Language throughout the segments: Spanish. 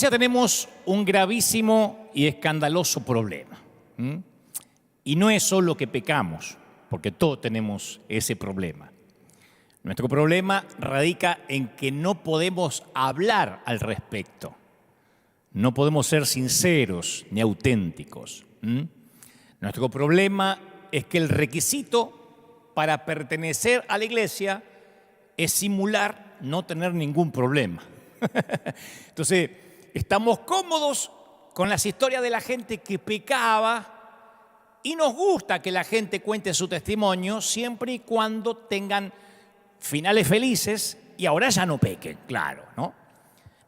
iglesia tenemos un gravísimo y escandaloso problema. Y no es solo que pecamos, porque todos tenemos ese problema. Nuestro problema radica en que no podemos hablar al respecto. No podemos ser sinceros ni auténticos. Nuestro problema es que el requisito para pertenecer a la iglesia es simular no tener ningún problema. Entonces, estamos cómodos con las historias de la gente que pecaba y nos gusta que la gente cuente su testimonio siempre y cuando tengan finales felices y ahora ya no pequen, claro, ¿no?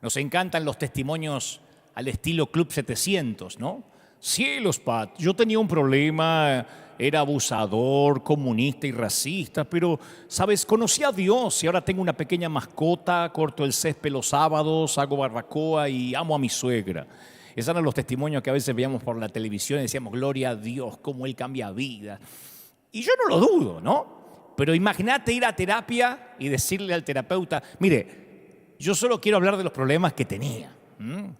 Nos encantan los testimonios al estilo Club 700, ¿no? Cielos, Pat, yo tenía un problema, era abusador, comunista y racista, pero, ¿sabes? Conocí a Dios y ahora tengo una pequeña mascota, corto el césped los sábados, hago barbacoa y amo a mi suegra. Esos eran los testimonios que a veces veíamos por la televisión y decíamos, gloria a Dios, cómo Él cambia vida. Y yo no lo dudo, ¿no? Pero imagínate ir a terapia y decirle al terapeuta, mire, yo solo quiero hablar de los problemas que tenía.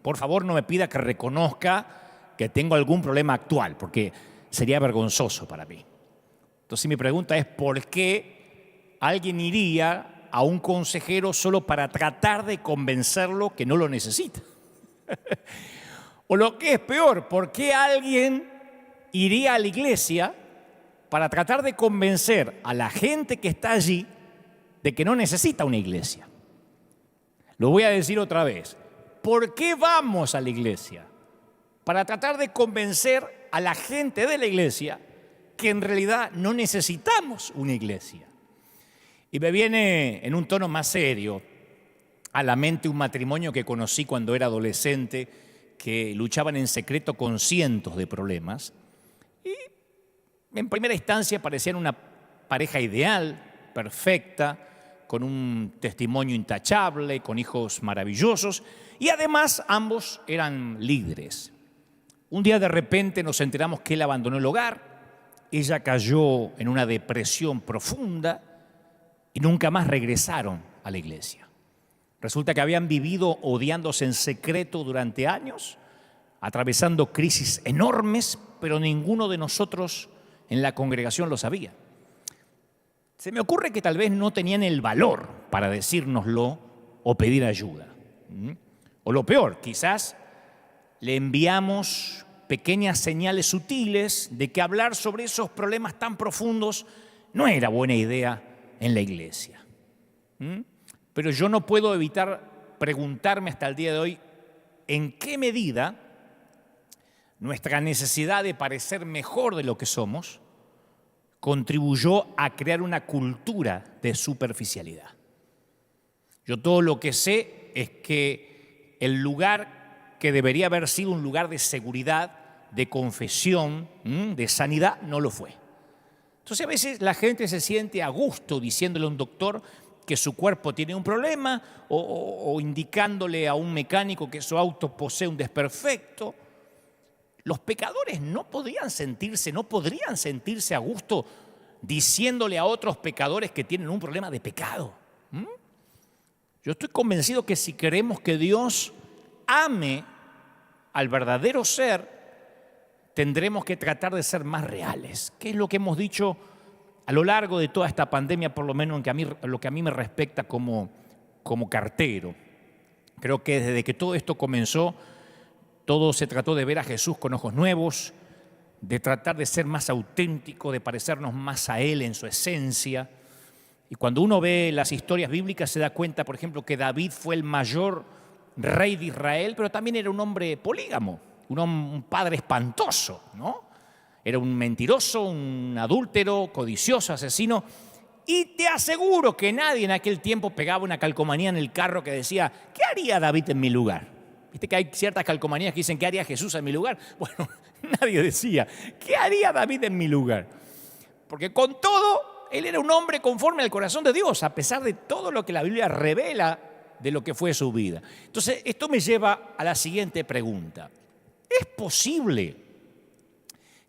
Por favor, no me pida que reconozca que tengo algún problema actual, porque sería vergonzoso para mí. Entonces mi pregunta es, ¿por qué alguien iría a un consejero solo para tratar de convencerlo que no lo necesita? O lo que es peor, ¿por qué alguien iría a la iglesia para tratar de convencer a la gente que está allí de que no necesita una iglesia? Lo voy a decir otra vez. ¿Por qué vamos a la iglesia? Para tratar de convencer a la gente de la iglesia que en realidad no necesitamos una iglesia. Y me viene en un tono más serio a la mente un matrimonio que conocí cuando era adolescente, que luchaban en secreto con cientos de problemas. Y en primera instancia parecían una pareja ideal, perfecta, con un testimonio intachable, con hijos maravillosos, y además ambos eran líderes. Un día de repente nos enteramos que él abandonó el hogar, ella cayó en una depresión profunda y nunca más regresaron a la iglesia. Resulta que habían vivido odiándose en secreto durante años, atravesando crisis enormes, pero ninguno de nosotros en la congregación lo sabía. Se me ocurre que tal vez no tenían el valor para decírnoslo o pedir ayuda. O lo peor, quizás le enviamos pequeñas señales sutiles de que hablar sobre esos problemas tan profundos no era buena idea en la iglesia. Pero yo no puedo evitar preguntarme hasta el día de hoy en qué medida nuestra necesidad de parecer mejor de lo que somos contribuyó a crear una cultura de superficialidad. Yo todo lo que sé es que el lugar que debería haber sido un lugar de seguridad, de confesión, de sanidad, no lo fue. Entonces a veces la gente se siente a gusto diciéndole a un doctor que su cuerpo tiene un problema o indicándole a un mecánico que su auto posee un desperfecto. Los pecadores no podrían sentirse a gusto diciéndole a otros pecadores que tienen un problema de pecado. Yo estoy convencido que si queremos que Dios ame al verdadero ser, tendremos que tratar de ser más reales. ¿Qué es lo que hemos dicho a lo largo de toda esta pandemia, por lo menos en lo que a mí me respecta como cartero? Creo que desde que todo esto comenzó, todo se trató de ver a Jesús con ojos nuevos, de tratar de ser más auténtico, de parecernos más a Él en su esencia. Y cuando uno ve las historias bíblicas se da cuenta, por ejemplo, que David fue el mayor rey de Israel, pero también era un hombre polígamo, un padre espantoso, ¿no? Era un mentiroso, un adúltero, codicioso, asesino. Y te aseguro que nadie en aquel tiempo pegaba una calcomanía en el carro que decía, ¿qué haría David en mi lugar? Viste que hay ciertas calcomanías que dicen, ¿qué haría Jesús en mi lugar? Bueno, nadie decía, ¿qué haría David en mi lugar? Porque con todo, él era un hombre conforme al corazón de Dios, a pesar de todo lo que la Biblia revela de lo que fue su vida. Entonces, esto me lleva a la siguiente pregunta. ¿Es posible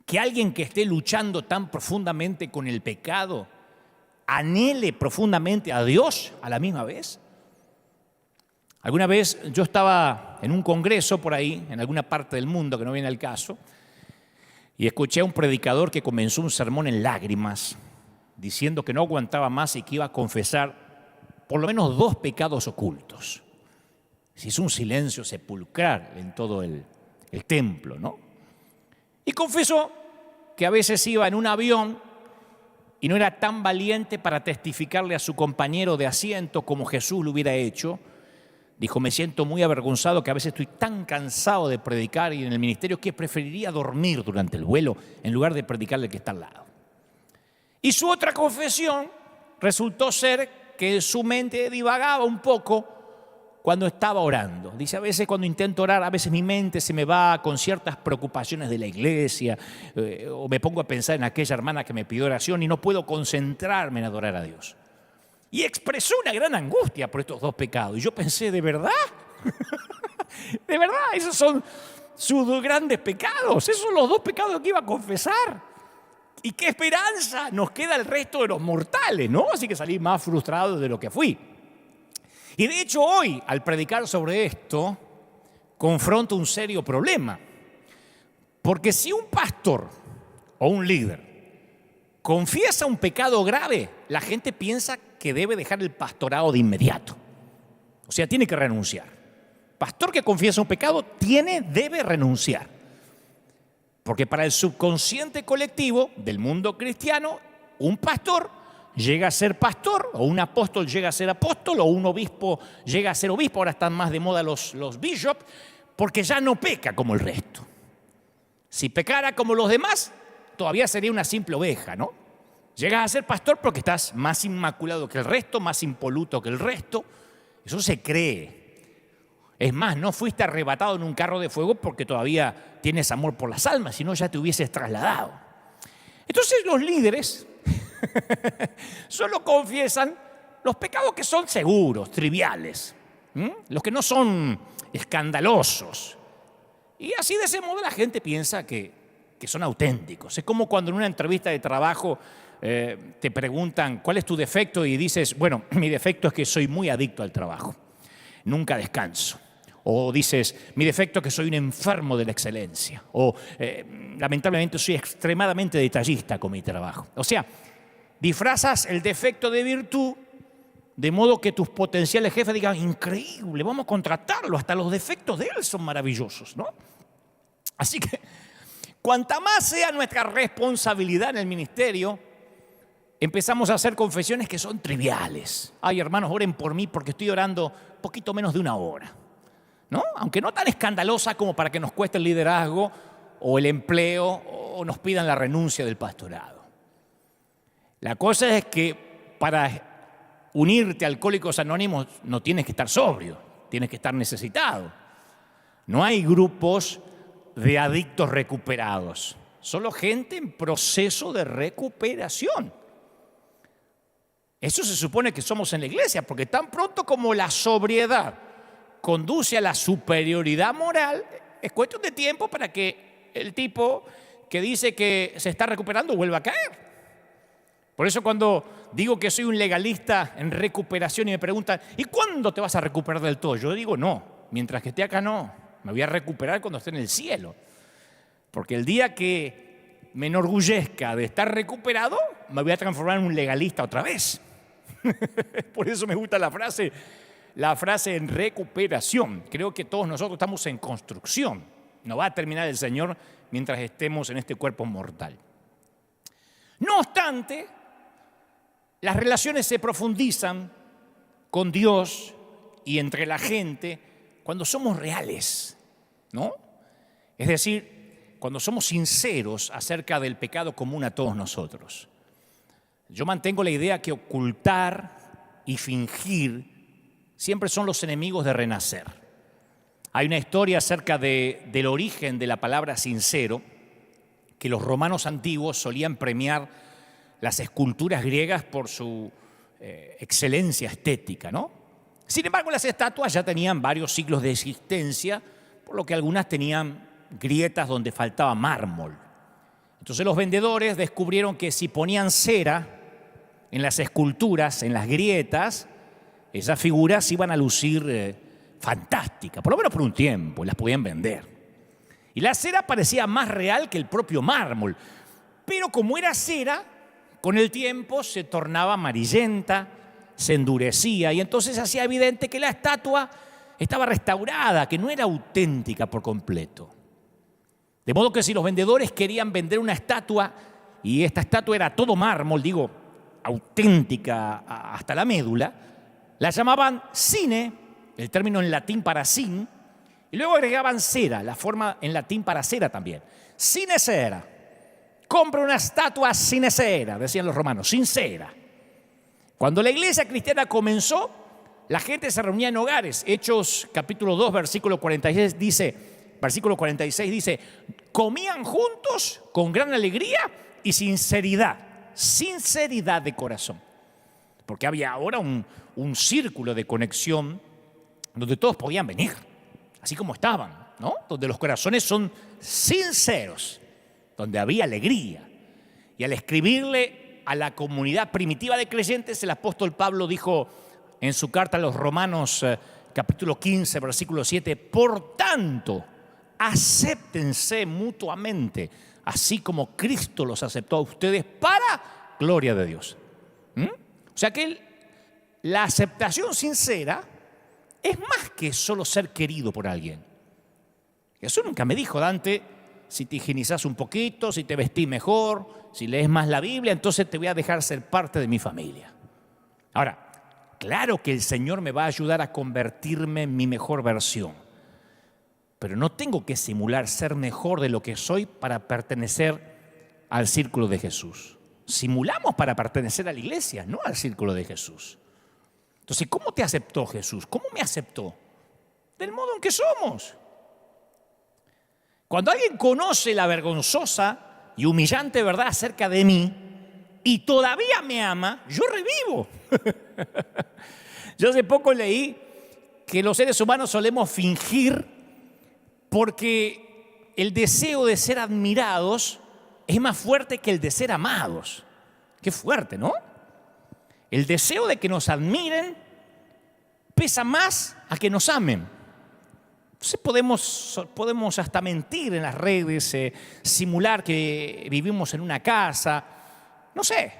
que alguien que esté luchando tan profundamente con el pecado anhele profundamente a Dios a la misma vez? Alguna vez yo estaba en un congreso por ahí, en alguna parte del mundo que no viene al caso, y escuché a un predicador que comenzó un sermón en lágrimas, diciendo que no aguantaba más y que iba a confesar por lo menos 2 pecados ocultos. Se hizo un silencio sepulcral en todo el templo, ¿no? Y confesó que a veces iba en un avión y no era tan valiente para testificarle a su compañero de asiento como Jesús lo hubiera hecho. Dijo, me siento muy avergonzado que a veces estoy tan cansado de predicar y en el ministerio que preferiría dormir durante el vuelo en lugar de predicarle al que está al lado. Y su otra confesión resultó ser que su mente divagaba un poco cuando estaba orando. Dice, a veces cuando intento orar, a veces mi mente se me va con ciertas preocupaciones de la iglesia, o me pongo a pensar en aquella hermana que me pidió oración y no puedo concentrarme en adorar a Dios. Y expresó una gran angustia por estos 2 pecados. Y yo pensé, ¿de verdad? ¿De verdad? Esos son sus 2 grandes pecados. Esos son los 2 pecados que iba a confesar. ¿Y qué esperanza nos queda el resto de los mortales, no? Así que salí más frustrado de lo que fui. Y de hecho hoy, al predicar sobre esto, confronto un serio problema. Porque si un pastor o un líder confiesa un pecado grave, la gente piensa que debe dejar el pastorado de inmediato. O sea, tiene que renunciar. Pastor que confiesa un pecado debe renunciar. Porque para el subconsciente colectivo del mundo cristiano, un pastor llega a ser pastor, o un apóstol llega a ser apóstol, o un obispo llega a ser obispo. Ahora están más de moda los bishops, porque ya no peca como el resto. Si pecara como los demás, todavía sería una simple oveja, ¿no? Llegas a ser pastor porque estás más inmaculado que el resto, más impoluto que el resto. Eso se cree. Es más, no fuiste arrebatado en un carro de fuego porque todavía tienes amor por las almas, si no ya te hubieses trasladado. Entonces los líderes solo confiesan los pecados que son seguros, triviales, los que no son escandalosos. Y así de ese modo la gente piensa que son auténticos. Es como cuando en una entrevista de trabajo te preguntan ¿cuál es tu defecto? Y dices, bueno, mi defecto es que soy muy adicto al trabajo, nunca descanso. O dices, mi defecto es que soy un enfermo de la excelencia. O lamentablemente soy extremadamente detallista con mi trabajo. O sea, disfrazas el defecto de virtud de modo que tus potenciales jefes digan, increíble, vamos a contratarlo, hasta los defectos de él son maravillosos, ¿no? Así que cuanta más sea nuestra responsabilidad en el ministerio, empezamos a hacer confesiones que son triviales. Ay, hermanos, oren por mí porque estoy orando poquito menos de 1 hora, ¿no? Aunque no tan escandalosa como para que nos cueste el liderazgo o el empleo o nos pidan la renuncia del pastorado. La cosa es que para unirte a Alcohólicos Anónimos no tienes que estar sobrio, tienes que estar necesitado. No hay grupos de adictos recuperados, solo gente en proceso de recuperación. Eso se supone que somos en la iglesia, porque tan pronto como la sobriedad conduce a la superioridad moral, es cuestión de tiempo para que el tipo que dice que se está recuperando vuelva a caer. Por eso cuando digo que soy un legalista en recuperación y me preguntan, ¿y cuándo te vas a recuperar del todo? Yo digo, no, mientras que esté acá no, me voy a recuperar cuando esté en el cielo. Porque el día que me enorgullezca de estar recuperado, me voy a transformar en un legalista otra vez. Por eso me gusta la frase en recuperación. Creo que todos nosotros estamos en construcción. No va a terminar el Señor mientras estemos en este cuerpo mortal. No obstante, las relaciones se profundizan con Dios y entre la gente cuando somos reales, ¿no? Es decir, cuando somos sinceros acerca del pecado común a todos nosotros. Yo mantengo la idea que ocultar y fingir siempre son los enemigos de renacer. Hay una historia acerca del origen de la palabra sincero, que los romanos antiguos solían premiar las esculturas griegas por su excelencia estética, ¿no? Sin embargo, las estatuas ya tenían varios siglos de existencia, por lo que algunas tenían grietas donde faltaba mármol. Entonces los vendedores descubrieron que si ponían cera en las esculturas, en las grietas, esas figuras iban a lucir fantástica, por lo menos por un tiempo, las podían vender. Y la cera parecía más real que el propio mármol, pero como era cera, con el tiempo se tornaba amarillenta, se endurecía y entonces hacía evidente que la estatua estaba restaurada, que no era auténtica por completo. De modo que si los vendedores querían vender una estatua y esta estatua era todo mármol, digo, auténtica hasta la médula, la llamaban cine, el término en latín para sin, y luego agregaban cera, la forma en latín para cera también. Cine cera. Compra una estatua sin cera, decían los romanos, sin cera. Cuando la iglesia cristiana comenzó, la gente se reunía en hogares. Hechos capítulo 2, versículo 46 dice, comían juntos con gran alegría y sinceridad de corazón. Porque había ahora un círculo de conexión donde todos podían venir, así como estaban, ¿no? Donde los corazones son sinceros, donde había alegría. Y al escribirle a la comunidad primitiva de creyentes, el apóstol Pablo dijo en su carta a los Romanos, capítulo 15, versículo 7, por tanto, acéptense mutuamente, así como Cristo los aceptó a ustedes para gloria de Dios. O sea que la aceptación sincera es más que solo ser querido por alguien. Eso nunca me dijo Dante, si te higienizás un poquito, si te vestís mejor, si lees más la Biblia, entonces te voy a dejar ser parte de mi familia. Ahora, claro que el Señor me va a ayudar a convertirme en mi mejor versión, pero no tengo que simular ser mejor de lo que soy para pertenecer al círculo de Jesús. Simulamos para pertenecer a la iglesia, no al círculo de Jesús. Entonces, ¿cómo te aceptó Jesús? ¿Cómo me aceptó? Del modo en que somos. Cuando alguien conoce la vergonzosa y humillante verdad acerca de mí y todavía me ama, yo revivo. Yo hace poco leí que los seres humanos solemos fingir porque el deseo de ser admirados es más fuerte que el de ser amados. Qué fuerte, ¿no? El deseo de que nos admiren pesa más a que nos amen. Entonces podemos hasta mentir en las redes, simular que vivimos en una casa, no sé,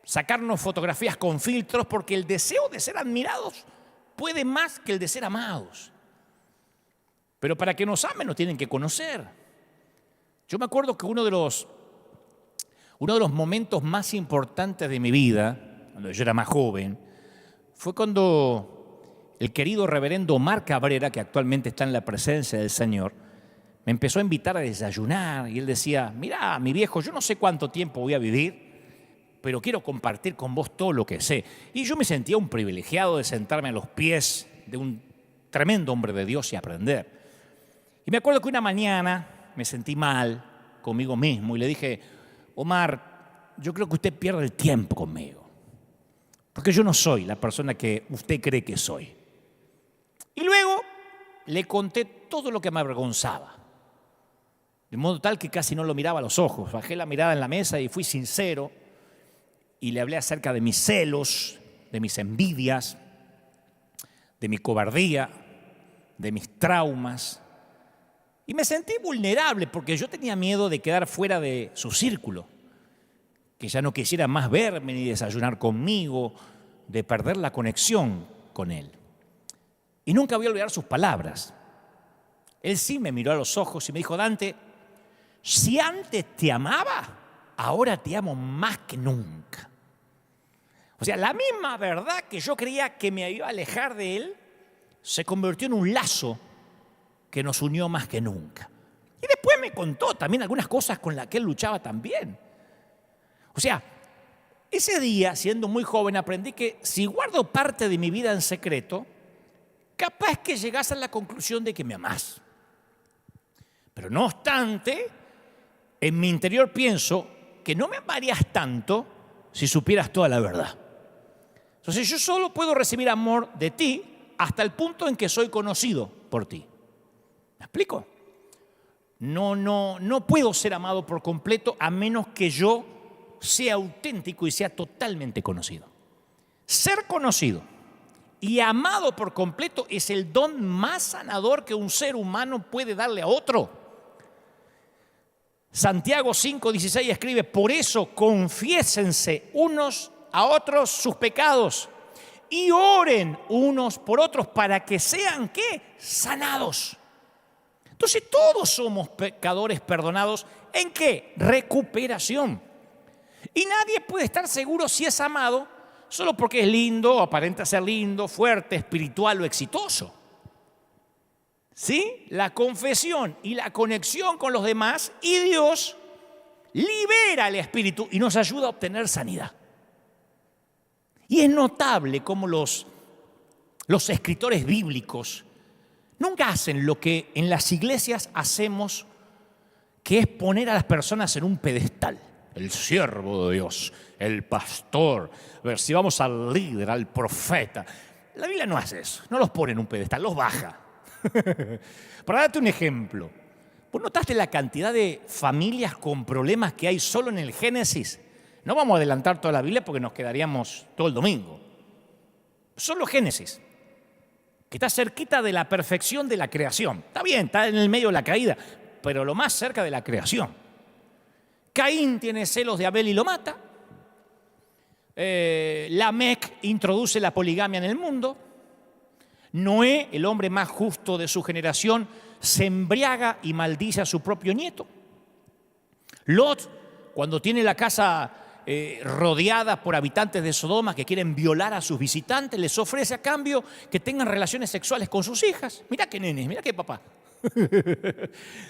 sacarnos fotografías con filtros porque el deseo de ser admirados puede más que el de ser amados. Pero para que nos amen nos tienen que conocer. Yo me acuerdo que uno de los momentos más importantes de mi vida, cuando yo era más joven, fue cuando el querido reverendo Omar Cabrera, que actualmente está en la presencia del Señor, me empezó a invitar a desayunar y él decía, mirá, mi viejo, yo no sé cuánto tiempo voy a vivir, pero quiero compartir con vos todo lo que sé. Y yo me sentía un privilegiado de sentarme a los pies de un tremendo hombre de Dios y aprender. Y me acuerdo que una mañana me sentí mal conmigo mismo y le dije, Omar, yo creo que usted pierde el tiempo conmigo, porque yo no soy la persona que usted cree que soy. Y luego le conté todo lo que me avergonzaba, de modo tal que casi no lo miraba a los ojos. Bajé la mirada en la mesa y fui sincero y le hablé acerca de mis celos, de mis envidias, de mi cobardía, de mis traumas. Y me sentí vulnerable porque yo tenía miedo de quedar fuera de su círculo, que ya no quisiera más verme ni desayunar conmigo, de perder la conexión con él. Y nunca voy a olvidar sus palabras. Él sí me miró a los ojos y me dijo, Dante, si antes te amaba, ahora te amo más que nunca. O sea, la misma verdad que yo creía que me iba a alejar de él, se convirtió en un lazo que nos unió más que nunca. Y después me contó también algunas cosas con las que él luchaba también. O sea, ese día, siendo muy joven, aprendí que si guardo parte de mi vida en secreto, capaz que llegás a la conclusión de que me amás. Pero no obstante, en mi interior pienso que no me amarías tanto si supieras toda la verdad. Entonces yo solo puedo recibir amor de ti hasta el punto en que soy conocido por ti. ¿Me explico? No puedo ser amado por completo a menos que yo sea auténtico y sea totalmente conocido. Ser conocido y amado por completo es el don más sanador que un ser humano puede darle a otro. Santiago 5:16 escribe: por eso confiésense unos a otros sus pecados y oren unos por otros para que sean, ¿qué? Sanados. Entonces todos somos pecadores perdonados. ¿En qué? Recuperación. Y nadie puede estar seguro si es amado solo porque es lindo, aparenta ser lindo, fuerte, espiritual o exitoso. ¿Sí? La confesión y la conexión con los demás y Dios libera el espíritu y nos ayuda a obtener sanidad. Y es notable cómo los escritores bíblicos nunca hacen lo que en las iglesias hacemos, que es poner a las personas en un pedestal. El siervo de Dios, el pastor, a ver, si vamos al líder, al profeta. La Biblia no hace eso, no los pone en un pedestal, los baja. Para darte un ejemplo, ¿vos notaste la cantidad de familias con problemas que hay solo en el Génesis? No vamos a adelantar toda la Biblia porque nos quedaríamos todo el domingo. Solo Génesis, que está cerquita de la perfección de la creación. Está bien, está en el medio de la caída, pero lo más cerca de la creación. Caín tiene celos de Abel y lo mata. Lamec introduce la poligamia en el mundo. Noé, el hombre más justo de su generación, se embriaga y maldice a su propio nieto. Lot, cuando tiene la casa rodeada por habitantes de Sodoma que quieren violar a sus visitantes, les ofrece a cambio que tengan relaciones sexuales con sus hijas. Mirá qué nenes, mirá qué papá.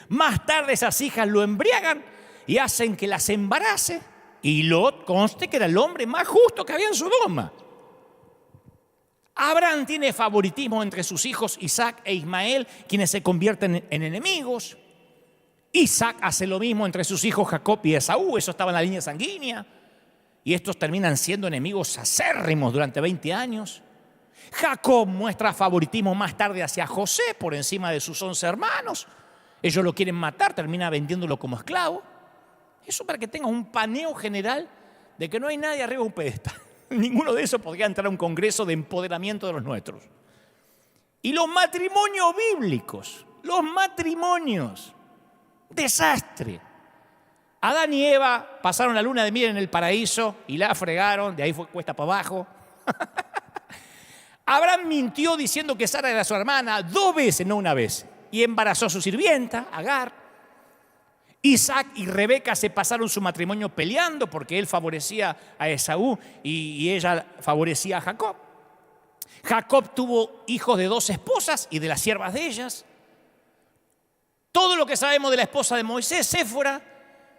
Más tarde esas hijas lo embriagan y hacen que las embarace. Y Lot, conste que era el hombre más justo que había en Sodoma. Abraham tiene favoritismo entre sus hijos Isaac e Ismael, quienes se convierten en enemigos. Isaac hace lo mismo entre sus hijos Jacob y Esaú, eso estaba en la línea sanguínea. Y estos terminan siendo enemigos acérrimos durante 20 años. Jacob muestra favoritismo más tarde hacia José por encima de sus 11 hermanos. Ellos lo quieren matar, termina vendiéndolo como esclavo. Eso para que tengas un paneo general de que no hay nadie arriba de un pedestal. Ninguno de esos podría entrar a un congreso de empoderamiento de los nuestros. Y los matrimonios bíblicos, desastre. Adán y Eva pasaron la luna de miel en el paraíso y la fregaron, de ahí fue cuesta para abajo. Abraham mintió diciendo que Sara era su hermana 2 veces, no una vez, y embarazó a su sirvienta, Agar. Isaac y Rebeca se pasaron su matrimonio peleando porque él favorecía a Esaú y ella favorecía a Jacob. Jacob tuvo hijos de 2 esposas y de las siervas de ellas. Todo lo que sabemos de la esposa de Moisés, Séfora,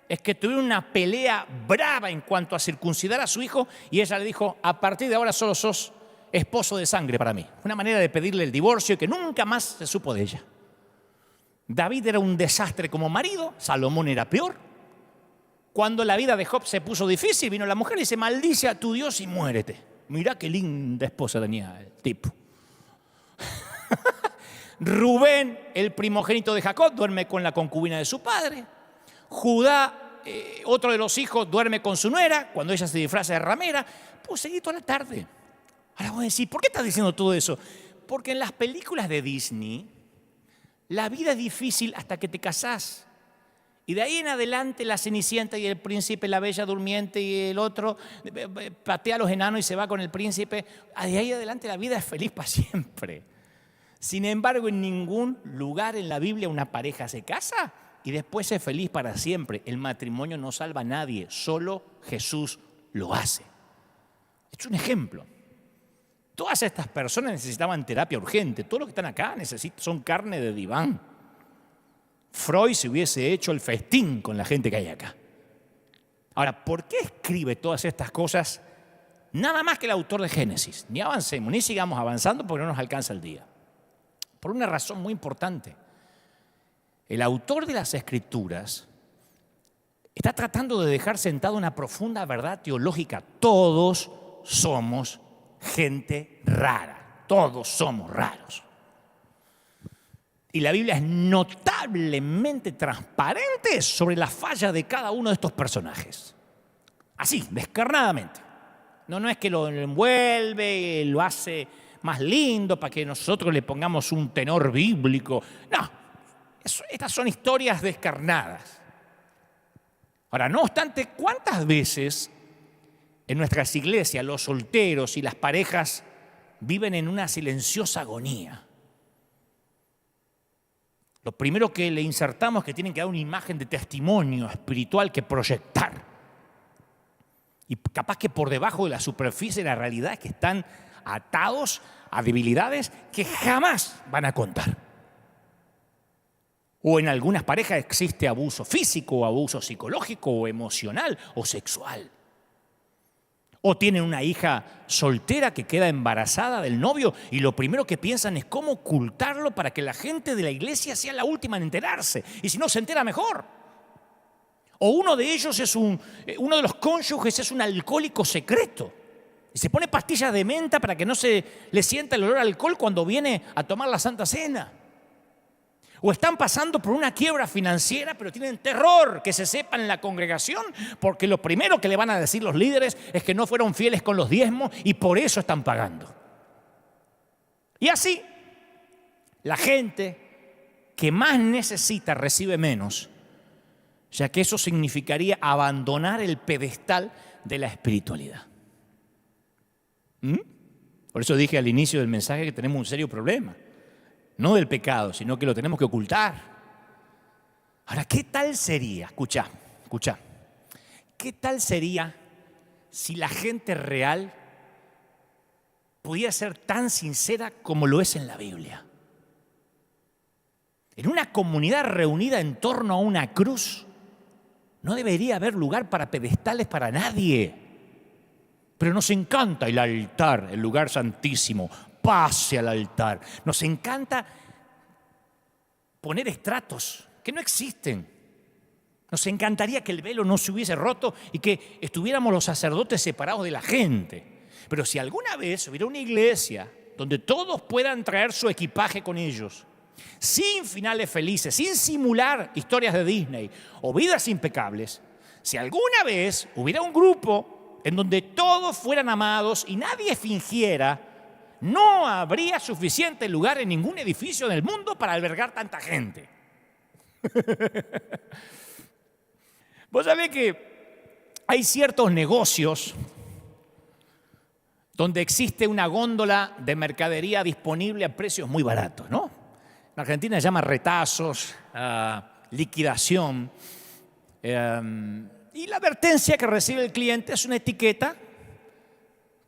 es que tuvieron una pelea brava en cuanto a circuncidar a su hijo y ella le dijo: a partir de ahora solo sos esposo de sangre para mí. Una manera de pedirle el divorcio y que nunca más se supo de ella. David era un desastre como marido, Salomón era peor. Cuando la vida de Job se puso difícil, vino la mujer y dice: maldice a tu Dios y muérete. Mirá qué linda esposa tenía el tipo. Rubén, el primogénito de Jacob, duerme con la concubina de su padre. Judá, otro de los hijos, duerme con su nuera cuando ella se disfraza de ramera. Pues seguí toda la tarde. Ahora voy a decir, ¿por qué estás diciendo todo eso? Porque en las películas de Disney la vida es difícil hasta que te casás. Y de ahí en adelante la Cenicienta y el príncipe, la Bella Durmiente y el otro patea a los enanos y se va con el príncipe. De ahí adelante la vida es feliz para siempre. Sin embargo, en ningún lugar en la Biblia una pareja se casa y después es feliz para siempre. El matrimonio no salva a nadie, solo Jesús lo hace. Es un ejemplo. Todas estas personas necesitaban terapia urgente. Todos los que están acá son carne de diván. Freud se hubiese hecho el festín con la gente que hay acá. Ahora, ¿por qué escribe todas estas cosas? Nada más que el autor de Génesis. Ni avancemos, ni sigamos avanzando porque no nos alcanza el día. Por una razón muy importante. El autor de las Escrituras está tratando de dejar sentada una profunda verdad teológica. Todos somos gente rara. Todos somos raros. Y la Biblia es notablemente transparente sobre la falla de cada uno de estos personajes. Así, descarnadamente. No es que lo envuelve, lo hace más lindo, para que nosotros le pongamos un tenor bíblico. No, estas son historias descarnadas. Ahora, no obstante, ¿cuántas veces en nuestras iglesias los solteros y las parejas viven en una silenciosa agonía? Lo primero que le insertamos es que tienen que dar una imagen de testimonio espiritual que proyectar. Y capaz que por debajo de la superficie de la realidad es que están atados a debilidades que jamás van a contar. O en algunas parejas existe abuso físico, o abuso psicológico, o emocional, o sexual. O tienen una hija soltera que queda embarazada del novio y lo primero que piensan es cómo ocultarlo para que la gente de la iglesia sea la última en enterarse. Y si no se entera, mejor. O uno de ellos uno de los cónyuges es un alcohólico secreto. Y se pone pastillas de menta para que no se le sienta el olor al alcohol cuando viene a tomar la Santa Cena. O están pasando por una quiebra financiera, pero tienen terror que se sepa en la congregación, porque lo primero que le van a decir los líderes es que no fueron fieles con los diezmos y por eso están pagando. Y así, la gente que más necesita recibe menos, ya que eso significaría abandonar el pedestal de la espiritualidad. Por eso dije al inicio del mensaje que tenemos un serio problema. No del pecado, sino que lo tenemos que ocultar. Ahora, ¿qué tal sería? Escucha. ¿Qué tal sería si la gente real pudiera ser tan sincera como lo es en la Biblia? En una comunidad reunida en torno a una cruz, no debería haber lugar para pedestales para nadie. Pero nos encanta el altar, el lugar santísimo. Pase al altar. Nos encanta poner estratos que no existen. Nos encantaría que el velo no se hubiese roto y que estuviéramos los sacerdotes separados de la gente. Pero si alguna vez hubiera una iglesia donde todos puedan traer su equipaje con ellos, sin finales felices, sin simular historias de Disney o vidas impecables, si alguna vez hubiera un grupo en donde todos fueran amados y nadie fingiera, no habría suficiente lugar en ningún edificio del mundo para albergar tanta gente. Vos sabés que hay ciertos negocios donde existe una góndola de mercadería disponible a precios muy baratos, ¿no? En Argentina se llama retazos, liquidación. Y la advertencia que recibe el cliente es una etiqueta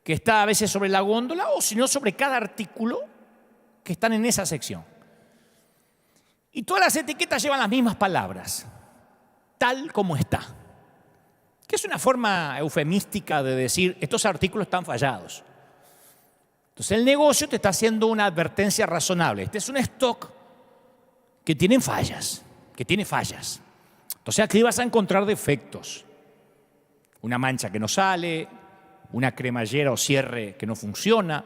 que está a veces sobre la góndola o si no sobre cada artículo que están en esa sección. Y todas las etiquetas llevan las mismas palabras, tal como está, que es una forma eufemística de decir estos artículos están fallados. Entonces el negocio te está haciendo una advertencia razonable. Este es un stock que tiene fallas. Entonces aquí vas a encontrar defectos. Una mancha que no sale, una cremallera o cierre que no funciona,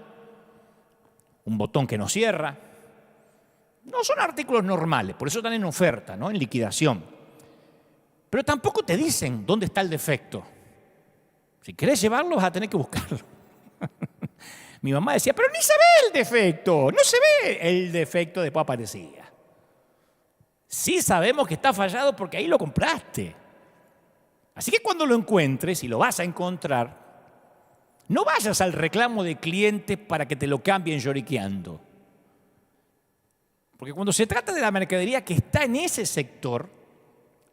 un botón que no cierra. No son artículos normales, por eso están en oferta, ¿no? En liquidación. Pero tampoco te dicen dónde está el defecto. Si querés llevarlo vas a tener que buscarlo. Mi mamá decía, pero ni se ve el defecto, no se ve el defecto, después aparecía. Sí sabemos que está fallado porque ahí lo compraste. Así que cuando lo encuentres, y lo vas a encontrar, no vayas al reclamo de cliente para que te lo cambien lloriqueando. Porque cuando se trata de la mercadería que está en ese sector,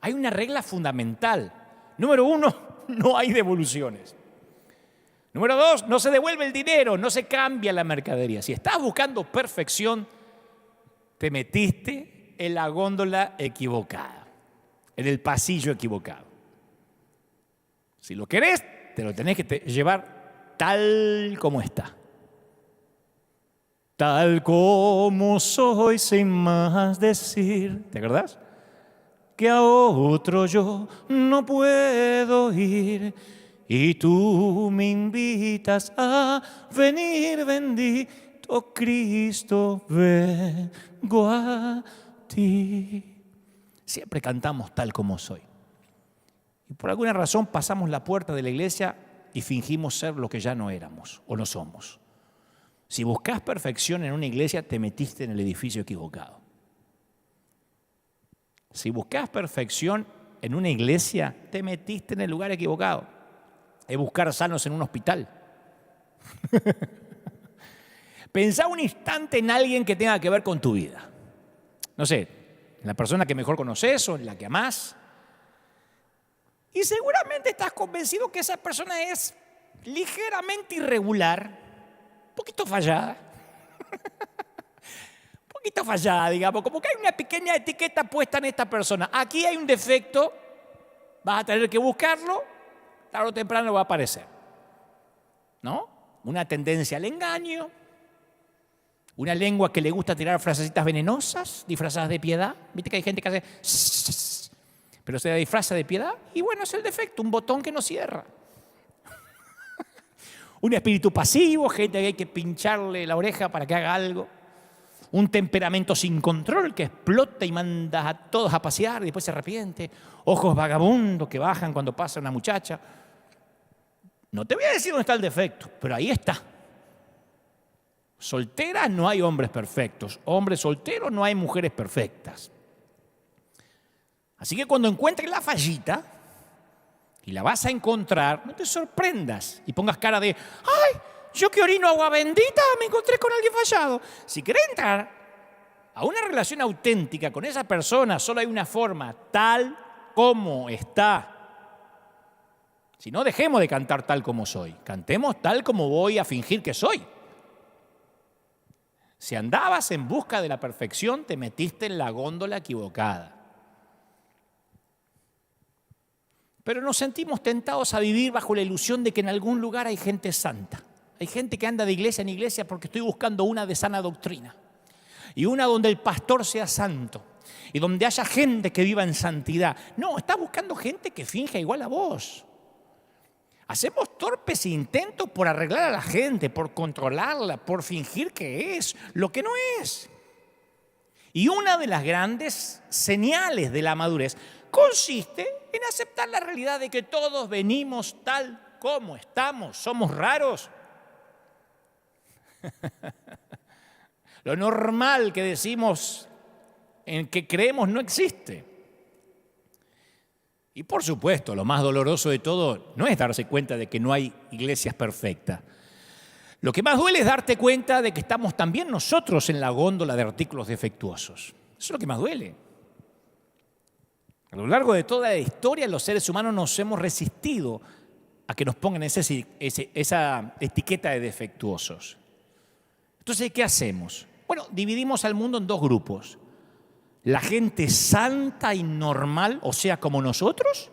hay una regla fundamental. Número 1, no hay devoluciones. Número 2, no se devuelve el dinero, no se cambia la mercadería. Si estás buscando perfección, te metiste en la góndola equivocada, en el pasillo equivocado. Si lo querés, te lo tenés que llevar tal como está. Tal como soy sin más decir. ¿Te acordás? Que a otro yo no puedo ir y tú me invitas a venir, bendito Cristo, vengo a ti. Siempre cantamos tal como soy. Y por alguna razón pasamos la puerta de la iglesia y fingimos ser lo que ya no éramos o no somos. Si buscas perfección en una iglesia, te metiste en el edificio equivocado. Si buscas perfección en una iglesia, te metiste en el lugar equivocado. Es buscar sanos en un hospital. Pensá un instante en alguien que tenga que ver con tu vida. No sé, en la persona que mejor conoces o en la que amás. Y seguramente estás convencido que esa persona es ligeramente irregular, un poquito fallada. Un poquito fallada, digamos, como que hay una pequeña etiqueta puesta en esta persona. Aquí hay un defecto, vas a tener que buscarlo, tarde o temprano va a aparecer. ¿No? Una tendencia al engaño, una lengua que le gusta tirar frasecitas venenosas, disfrazadas de piedad. ¿Viste que hay gente que hace pero se disfraza de piedad? Y bueno, es el defecto, un botón que no cierra. Un espíritu pasivo, gente que hay que pincharle la oreja para que haga algo. Un temperamento sin control que explota y manda a todos a pasear y después se arrepiente. Ojos vagabundos que bajan cuando pasa una muchacha. No te voy a decir dónde está el defecto, pero ahí está. Solteras no hay hombres perfectos. Hombres solteros no hay mujeres perfectas. Así que cuando encuentres la fallita, y la vas a encontrar, no te sorprendas y pongas cara de ¡ay! Yo que orino agua bendita me encontré con alguien fallado. Si querés entrar a una relación auténtica con esa persona, solo hay una forma, tal como está. Si no, dejemos de cantar tal como soy. Cantemos tal como voy a fingir que soy. Si andabas en busca de la perfección, te metiste en la góndola equivocada. Pero nos sentimos tentados a vivir bajo la ilusión de que en algún lugar hay gente santa. Hay gente que anda de iglesia en iglesia porque estoy buscando una de sana doctrina. Y una donde el pastor sea santo. Y donde haya gente que viva en santidad. No, estás buscando gente que finja igual a vos. Hacemos torpes intentos por arreglar a la gente, por controlarla, por fingir que es lo que no es. Y una de las grandes señales de la madurez consiste en aceptar la realidad de que todos venimos tal como estamos, somos raros. Lo normal que decimos, en que creemos, no existe. Y por supuesto, lo más doloroso de todo no es darse cuenta de que no hay iglesias perfectas. Lo que más duele es darte cuenta de que estamos también nosotros en la góndola de artículos defectuosos. Eso es lo que más duele. A lo largo de toda la historia, los seres humanos nos hemos resistido a que nos pongan esa etiqueta de defectuosos. Entonces, ¿qué hacemos? Bueno, dividimos al mundo en dos grupos. La gente santa y normal, o sea, como nosotros,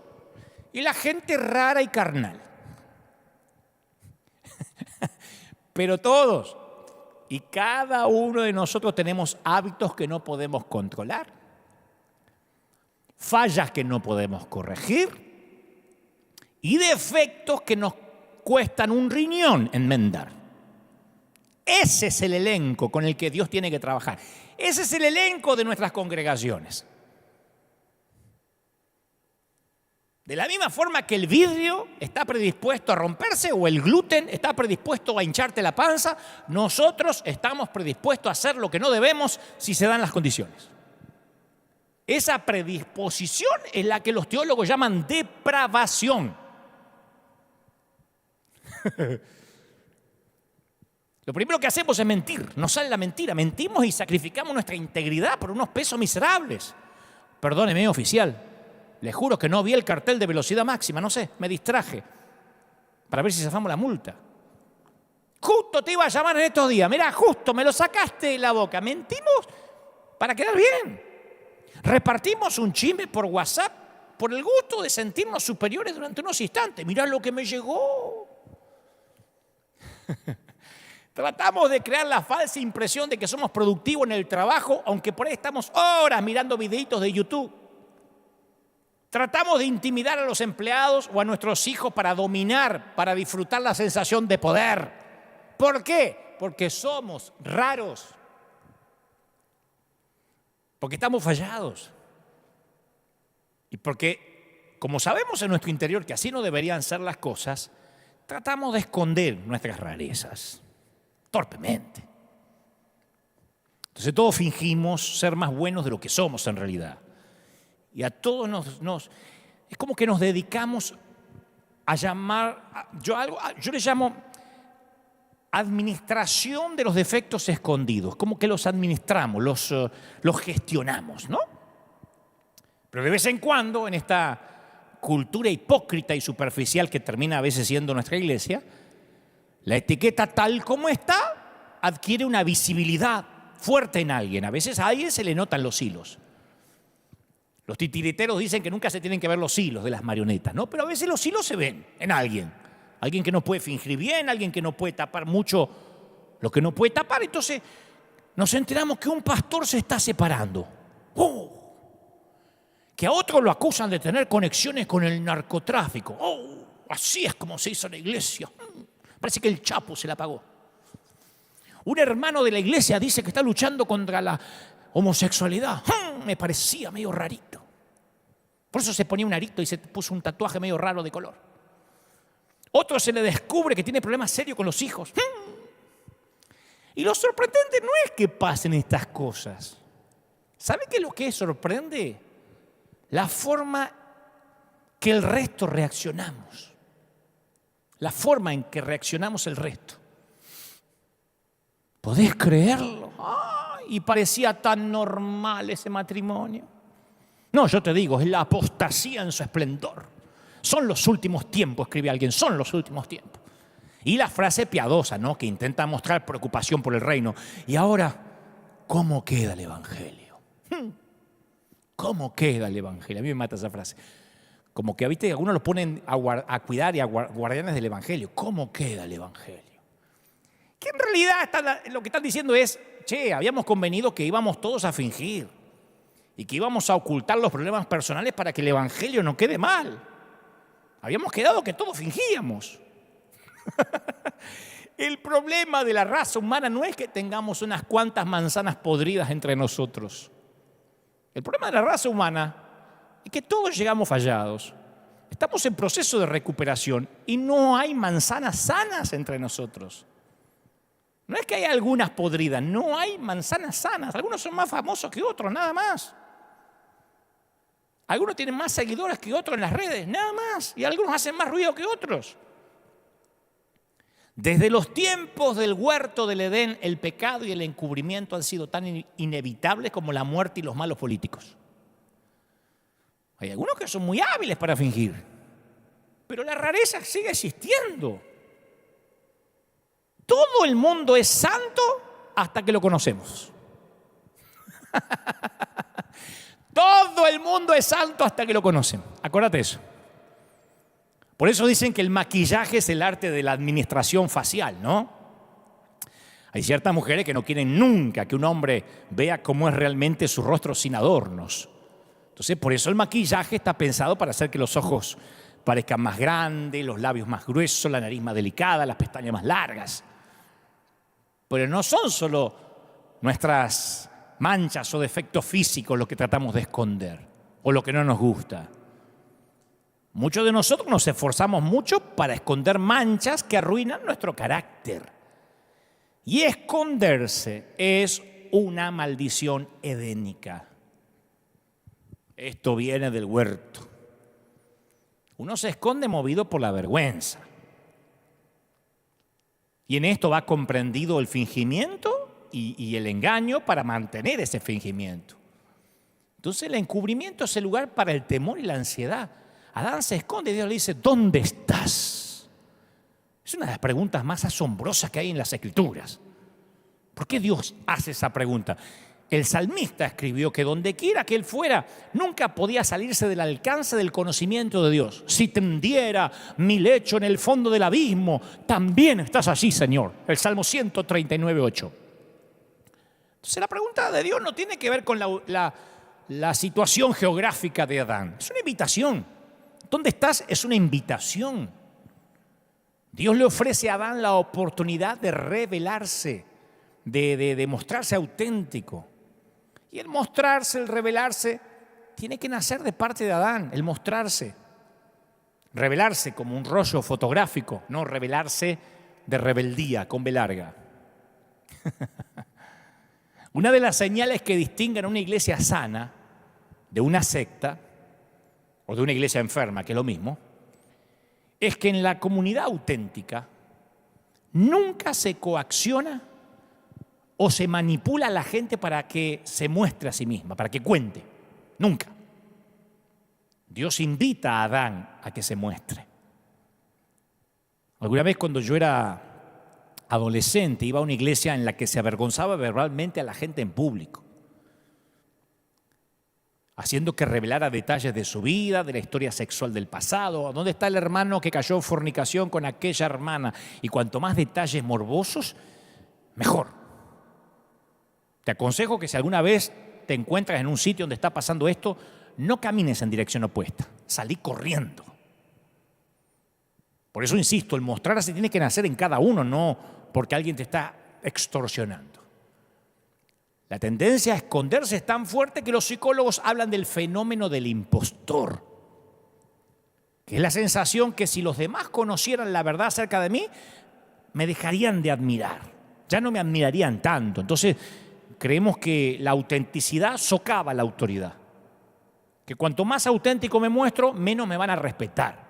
y la gente rara y carnal. Pero todos y cada uno de nosotros tenemos hábitos que no podemos controlar, fallas que no podemos corregir y defectos que nos cuestan un riñón enmendar. Ese es el elenco con el que Dios tiene que trabajar. Ese es el elenco de nuestras congregaciones. De la misma forma que el vidrio está predispuesto a romperse o el gluten está predispuesto a hincharte la panza, nosotros estamos predispuestos a hacer lo que no debemos si se dan las condiciones. Esa predisposición es la que los teólogos llaman depravación. Lo primero que hacemos es mentir, nos sale la mentira, mentimos y sacrificamos nuestra integridad por unos pesos miserables. Perdóneme, oficial, le juro que no vi el cartel de velocidad máxima, no sé, me distraje para ver si zafamos la multa. Justo te iba a llamar en estos días, mirá, justo me lo sacaste de la boca, mentimos para quedar bien. Repartimos un chisme por WhatsApp por el gusto de sentirnos superiores durante unos instantes. Mirá lo que me llegó. Tratamos de crear la falsa impresión de que somos productivos en el trabajo, aunque por ahí estamos horas mirando videitos de YouTube. Tratamos de intimidar a los empleados o a nuestros hijos para dominar, para disfrutar la sensación de poder. ¿Por qué? Porque somos raros. Porque estamos fallados. Y porque, como sabemos en nuestro interior que así no deberían ser las cosas, tratamos de esconder nuestras rarezas. torpemente. Entonces todos fingimos ser más buenos de lo que somos en realidad. Y a todos es como que nos dedicamos a llamar, yo le llamo administración de los defectos escondidos, como que los administramos, los gestionamos, ¿no? Pero de vez en cuando, en esta cultura hipócrita y superficial que termina a veces siendo nuestra iglesia, la etiqueta tal como está adquiere una visibilidad fuerte en alguien. A veces a alguien se le notan los hilos. Los titiriteros dicen que nunca se tienen que ver los hilos de las marionetas, ¿no? Pero a veces los hilos se ven en alguien. Alguien que no puede fingir bien, alguien que no puede tapar mucho lo que no puede tapar. Entonces nos enteramos que un pastor se está separando. Que a otro lo acusan de tener conexiones con el narcotráfico. Así es como se hizo la iglesia. Parece que el Chapo se la pagó. Un hermano de la iglesia dice que está luchando contra la homosexualidad. Me parecía medio rarito. Por eso se ponía un arito y se puso un tatuaje medio raro de color. Otro se le descubre que tiene problemas serios con los hijos. Y lo sorprendente no es que pasen estas cosas. ¿Sabe qué es lo que sorprende? La forma que el resto reaccionamos. La forma en que reaccionamos el resto. ¿Podés creerlo? Y parecía tan normal ese matrimonio. No, yo te digo, es la apostasía en su esplendor. Son los últimos tiempos, escribe alguien, son los últimos tiempos. Y la frase piadosa, ¿no?, que intenta mostrar preocupación por el reino. Y ahora, ¿cómo queda el evangelio? ¿Cómo queda el evangelio? A mí me mata esa frase. Como que, ¿viste? Algunos los ponen a cuidar y a guardianes del evangelio. ¿Cómo queda el evangelio? Que en realidad lo que están diciendo es, habíamos convenido que íbamos todos a fingir y que íbamos a ocultar los problemas personales para que el evangelio no quede mal. Habíamos quedado que todos fingíamos. El problema de la raza humana no es que tengamos unas cuantas manzanas podridas entre nosotros. El problema de la raza humana es que todos llegamos fallados. Estamos en proceso de recuperación y no hay manzanas sanas entre nosotros. No es que hay algunas podridas, no hay manzanas sanas. Algunos son más famosos que otros, nada más. Algunos tienen más seguidores que otros en las redes, nada más. Y algunos hacen más ruido que otros. Desde los tiempos del huerto del Edén, el pecado y el encubrimiento han sido tan inevitables como la muerte y los malos políticos. Hay algunos que son muy hábiles para fingir, pero la rareza sigue existiendo. Todo el mundo es santo hasta que lo conocemos. Todo el mundo es santo hasta que lo conocen. Acuérdate eso. Por eso dicen que el maquillaje es el arte de la administración facial, ¿no? Hay ciertas mujeres que no quieren nunca que un hombre vea cómo es realmente su rostro sin adornos. Entonces, por eso el maquillaje está pensado para hacer que los ojos parezcan más grandes, los labios más gruesos, la nariz más delicada, las pestañas más largas. Pero no son solo nuestras manchas o defectos físicos lo que tratamos de esconder o lo que no nos gusta. Muchos de nosotros nos esforzamos mucho para esconder manchas que arruinan nuestro carácter. Y esconderse es una maldición edénica. Esto viene del huerto. Uno se esconde movido por la vergüenza. Y en esto va comprendido el fingimiento y el engaño para mantener ese fingimiento. Entonces el encubrimiento es el lugar para el temor y la ansiedad. Adán se esconde y Dios le dice, ¿dónde estás? Es una de las preguntas más asombrosas que hay en las Escrituras. ¿Por qué Dios hace esa pregunta? El salmista escribió que donde quiera que él fuera, nunca podía salirse del alcance del conocimiento de Dios. Si tendiera mi lecho en el fondo del abismo, también estás allí, Señor. El Salmo 139:8. Entonces la pregunta de Dios no tiene que ver con la situación geográfica de Adán. Es una invitación. ¿Dónde estás? Es una invitación. Dios le ofrece a Adán la oportunidad de revelarse, de mostrarse auténtico. Y el mostrarse, el revelarse, tiene que nacer de parte de Adán, el mostrarse. Revelarse como un rollo fotográfico, no revelarse de rebeldía con B larga. Una de las señales que distinguen a una iglesia sana de una secta o de una iglesia enferma, que es lo mismo, es que en la comunidad auténtica nunca se coacciona o se manipula a la gente para que se muestre a sí misma, para que cuente. Nunca. Dios invita a Adán a que se muestre. Alguna vez cuando yo era adolescente iba a una iglesia en la que se avergonzaba verbalmente a la gente en público, haciendo que revelara detalles de su vida, de la historia sexual del pasado. ¿Dónde está el hermano que cayó en fornicación con aquella hermana? Y cuanto más detalles morbosos, mejor. Te aconsejo que si alguna vez te encuentras en un sitio donde está pasando esto, no camines en dirección opuesta, salí corriendo. Por eso insisto, el mostrarse tiene que nacer en cada uno, no porque alguien te está extorsionando. La tendencia a esconderse es tan fuerte que los psicólogos hablan del fenómeno del impostor, que es la sensación que si los demás conocieran la verdad acerca de mí, me dejarían de admirar, ya no me admirarían tanto. Entonces, creemos que la autenticidad socava la autoridad, que cuanto más auténtico me muestro, menos me van a respetar.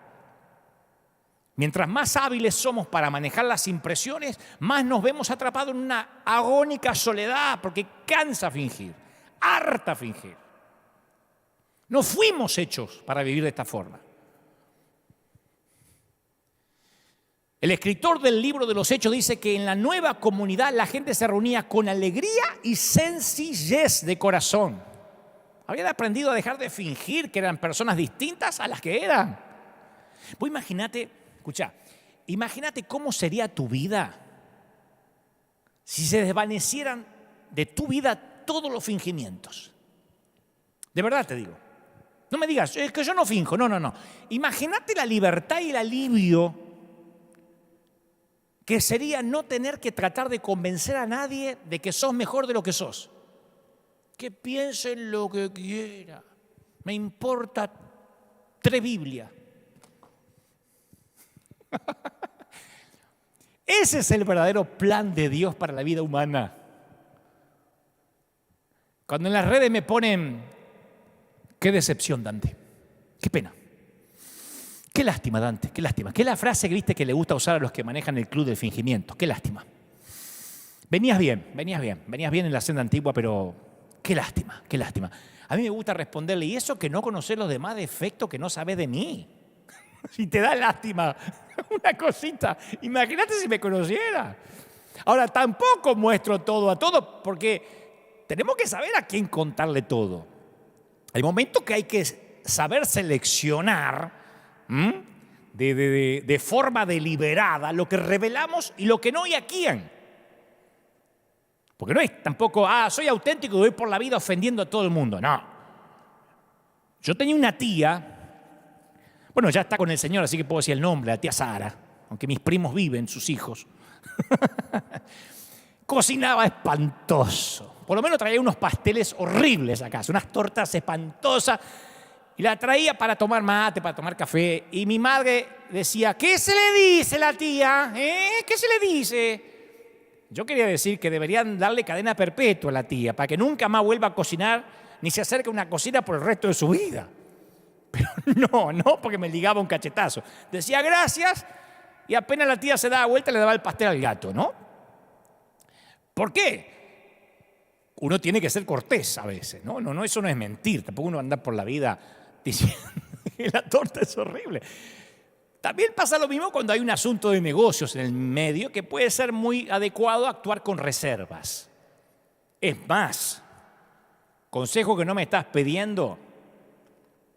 Mientras más hábiles somos para manejar las impresiones, más nos vemos atrapados en una agónica soledad, porque cansa fingir, harta fingir. No fuimos hechos para vivir de esta forma. El escritor del libro de los Hechos dice que en la nueva comunidad la gente se reunía con alegría y sencillez de corazón. Habían aprendido a dejar de fingir que eran personas distintas a las que eran. Vos imagínate cómo sería tu vida si se desvanecieran de tu vida todos los fingimientos. De verdad te digo. No me digas, es que yo no finjo. No. Imagínate la libertad y el alivio que sería no tener que tratar de convencer a nadie de que sos mejor de lo que sos. Que piensen lo que quiera. Me importa 3 Biblias. Ese es el verdadero plan de Dios para la vida humana. Cuando en las redes me ponen, qué decepción, Dante, qué pena, qué lástima, Dante, qué lástima, que es la frase que viste que le gusta usar a los que manejan el club del fingimiento, qué lástima. Venías bien en la senda antigua, pero qué lástima, qué lástima. A mí me gusta responderle, y eso que no conocer los demás defectos que no sabes de mí. Si te da lástima una cosita, imagínate si me conociera. Ahora, tampoco muestro todo a todos, porque tenemos que saber a quién contarle todo. Hay momentos que hay que saber seleccionar de forma deliberada lo que revelamos y lo que no, y a quién. Porque no es tampoco, soy auténtico y voy por la vida ofendiendo a todo el mundo. No. Yo tenía una tía. Bueno, ya está con el Señor, así que puedo decir el nombre, la tía Sara, aunque mis primos viven, sus hijos. Cocinaba espantoso. Por lo menos traía unos pasteles horribles a casa, unas tortas espantosas. Y la traía para tomar mate, para tomar café. Y mi madre decía, ¿qué se le dice a la tía? ¿Qué se le dice? Yo quería decir que deberían darle cadena perpetua a la tía, para que nunca más vuelva a cocinar, ni se acerque a una cocina por el resto de su vida. Pero no, porque me ligaba un cachetazo. Decía gracias y apenas la tía se daba vuelta le daba el pastel al gato, ¿no? ¿Por qué? Uno tiene que ser cortés a veces, ¿no? No, eso no es mentir. Tampoco uno va a andar por la vida diciendo que la torta es horrible. También pasa lo mismo cuando hay un asunto de negocios en el medio, que puede ser muy adecuado actuar con reservas. Es más, consejo que no me estás pidiendo,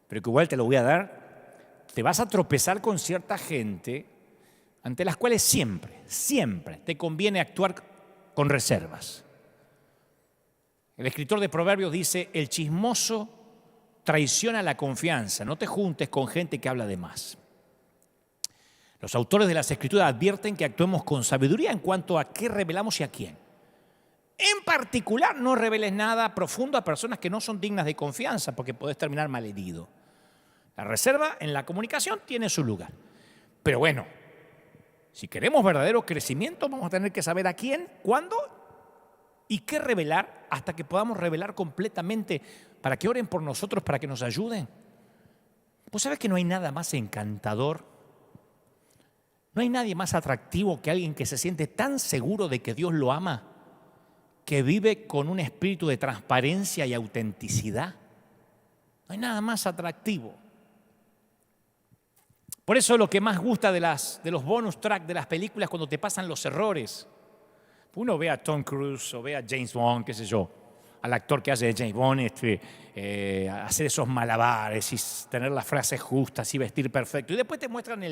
pero que igual te lo voy a dar, te vas a tropezar con cierta gente ante las cuales siempre te conviene actuar con reservas. El escritor de Proverbios dice, el chismoso traiciona la confianza, no te juntes con gente que habla de más. Los autores de las Escrituras advierten que actuemos con sabiduría en cuanto a qué revelamos y a quién. En particular, no reveles nada profundo a personas que no son dignas de confianza, porque podés terminar malherido. La reserva en la comunicación tiene su lugar. Pero bueno, si queremos verdadero crecimiento, vamos a tener que saber a quién, cuándo ¿Y qué revelar? Hasta que podamos revelar completamente para que oren por nosotros, para que nos ayuden. ¿Vos sabés que no hay nada más encantador? No hay nadie más atractivo que alguien que se siente tan seguro de que Dios lo ama, que vive con un espíritu de transparencia y autenticidad. No hay nada más atractivo. Por eso lo que más gusta de los bonus tracks de las películas cuando te pasan los errores. Uno ve a Tom Cruise o ve a James Bond, qué sé yo, al actor que hace de James Bond, hacer esos malabares y tener las frases justas y vestir perfecto. Y después te muestran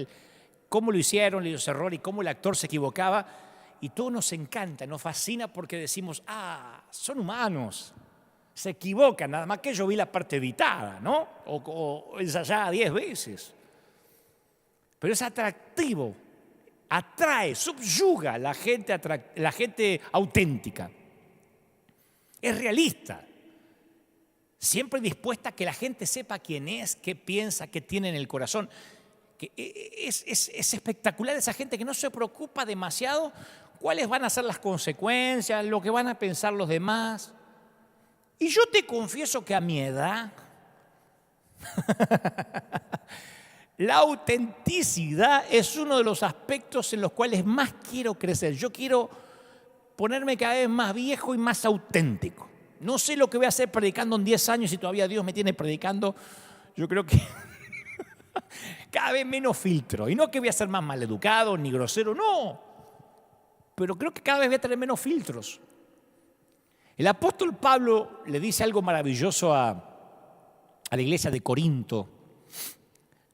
cómo lo hicieron, los errores y cómo el actor se equivocaba. Y todo nos encanta, nos fascina porque decimos, son humanos, se equivocan, nada más que yo vi la parte editada, ¿no? O ensayada 10 veces. Pero es atractivo, atrae, subyuga a la gente auténtica. Es realista, siempre dispuesta a que la gente sepa quién es, qué piensa, qué tiene en el corazón. Es espectacular esa gente que no se preocupa demasiado cuáles van a ser las consecuencias, lo que van a pensar los demás. Y yo te confieso que a mi edad, la autenticidad es uno de los aspectos en los cuales más quiero crecer. Yo quiero ponerme cada vez más viejo y más auténtico. No sé lo que voy a hacer predicando en 10 años y todavía Dios me tiene predicando. Yo creo que cada vez menos filtro. Y no que voy a ser más maleducado ni grosero, no. Pero creo que cada vez voy a tener menos filtros. El apóstol Pablo le dice algo maravilloso a la iglesia de Corinto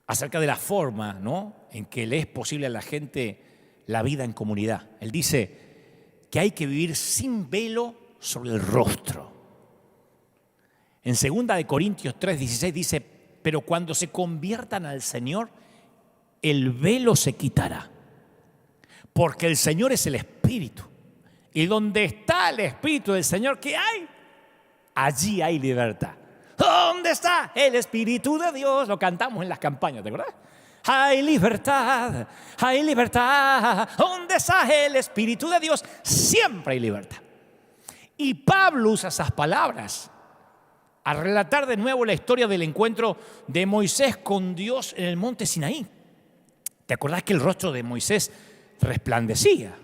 acerca de la forma, ¿no?, en que le es posible a la gente la vida en comunidad. Él dice que hay que vivir sin velo sobre el rostro. En 2 Corintios 3:16 dice, pero cuando se conviertan al Señor, el velo se quitará. Porque el Señor es el Espíritu. Y donde está el Espíritu del Señor, ¿qué hay? Allí hay libertad. ¿Dónde está el Espíritu de Dios? Lo cantamos en las campañas, ¿te acuerdas? Hay libertad, hay libertad. ¿Dónde está el Espíritu de Dios? Siempre hay libertad. Y Pablo usa esas palabras al relatar de nuevo la historia del encuentro de Moisés con Dios en el monte Sinaí. ¿Te acordás que el rostro de Moisés resplandecía?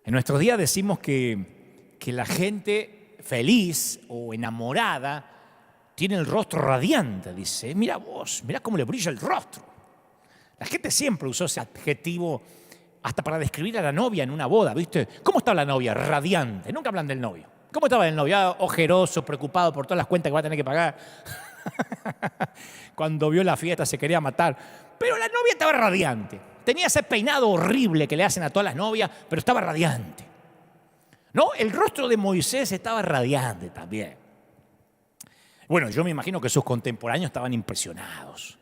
En nuestros días decimos que la gente feliz o enamorada tiene el rostro radiante. Dice, mira vos, mira cómo le brilla el rostro. La gente siempre usó ese adjetivo hasta para describir a la novia en una boda, ¿viste? ¿Cómo está la novia? Radiante. Nunca hablan del novio. ¿Cómo estaba el novio? Ojeroso, preocupado por todas las cuentas que va a tener que pagar. Cuando vio la fiesta se quería matar. Pero la novia estaba radiante. Tenía ese peinado horrible que le hacen a todas las novias, pero estaba radiante. ¿No? El rostro de Moisés estaba radiante también. Bueno, yo me imagino que sus contemporáneos estaban impresionados,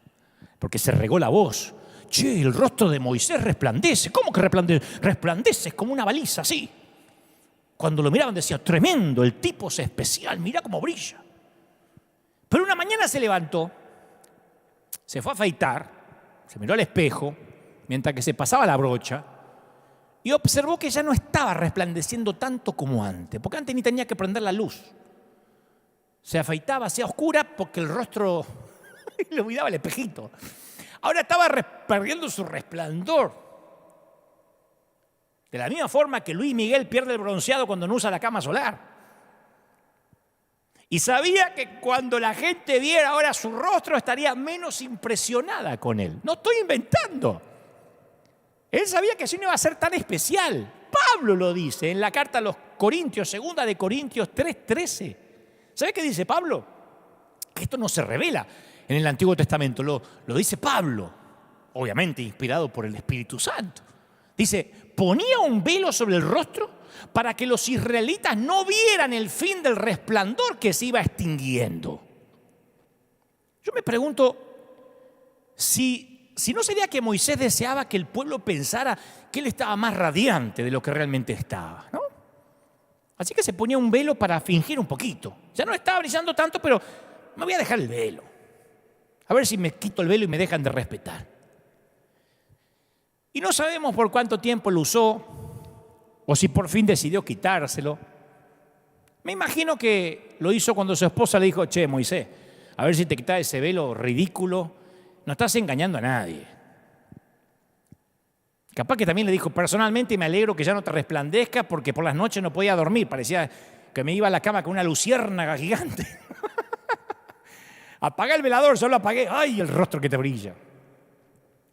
porque se regó la voz. Che, el rostro de Moisés resplandece. ¿Cómo que resplandece? Resplandece como una baliza, así. Cuando lo miraban decían, tremendo, el tipo es especial, mira cómo brilla. Pero una mañana se levantó, se fue a afeitar, se miró al espejo, mientras que se pasaba la brocha, y observó que ya no estaba resplandeciendo tanto como antes, porque antes ni tenía que prender la luz. Se afeitaba, hacía oscura, porque el rostro le olvidaba el espejito. Ahora estaba perdiendo su resplandor. De la misma forma que Luis Miguel pierde el bronceado cuando no usa la cama solar. Y sabía que cuando la gente viera ahora su rostro estaría menos impresionada con él. No estoy inventando. Él sabía que así no iba a ser tan especial. Pablo lo dice en la carta a los Corintios, 2 Corintios 3:13. ¿Sabe qué dice Pablo? Que esto no se revela en el Antiguo Testamento. Lo dice Pablo, obviamente inspirado por el Espíritu Santo. Dice, ponía un velo sobre el rostro para que los israelitas no vieran el fin del resplandor que se iba extinguiendo. Yo me pregunto si no sería que Moisés deseaba que el pueblo pensara que él estaba más radiante de lo que realmente estaba, ¿no? Así que se ponía un velo para fingir un poquito. Ya no estaba brillando tanto, pero me voy a dejar el velo. A ver si me quito el velo y me dejan de respetar. Y no sabemos por cuánto tiempo lo usó, o si por fin decidió quitárselo. Me imagino que lo hizo cuando su esposa le dijo, che, Moisés, a ver si te quitas ese velo ridículo, no estás engañando a nadie. Capaz que también le dijo, personalmente me alegro que ya no te resplandezca porque por las noches no podía dormir, parecía que me iba a la cama con una luciérnaga gigante. Apaga el velador, yo lo apagué, ¡ay, el rostro que te brilla!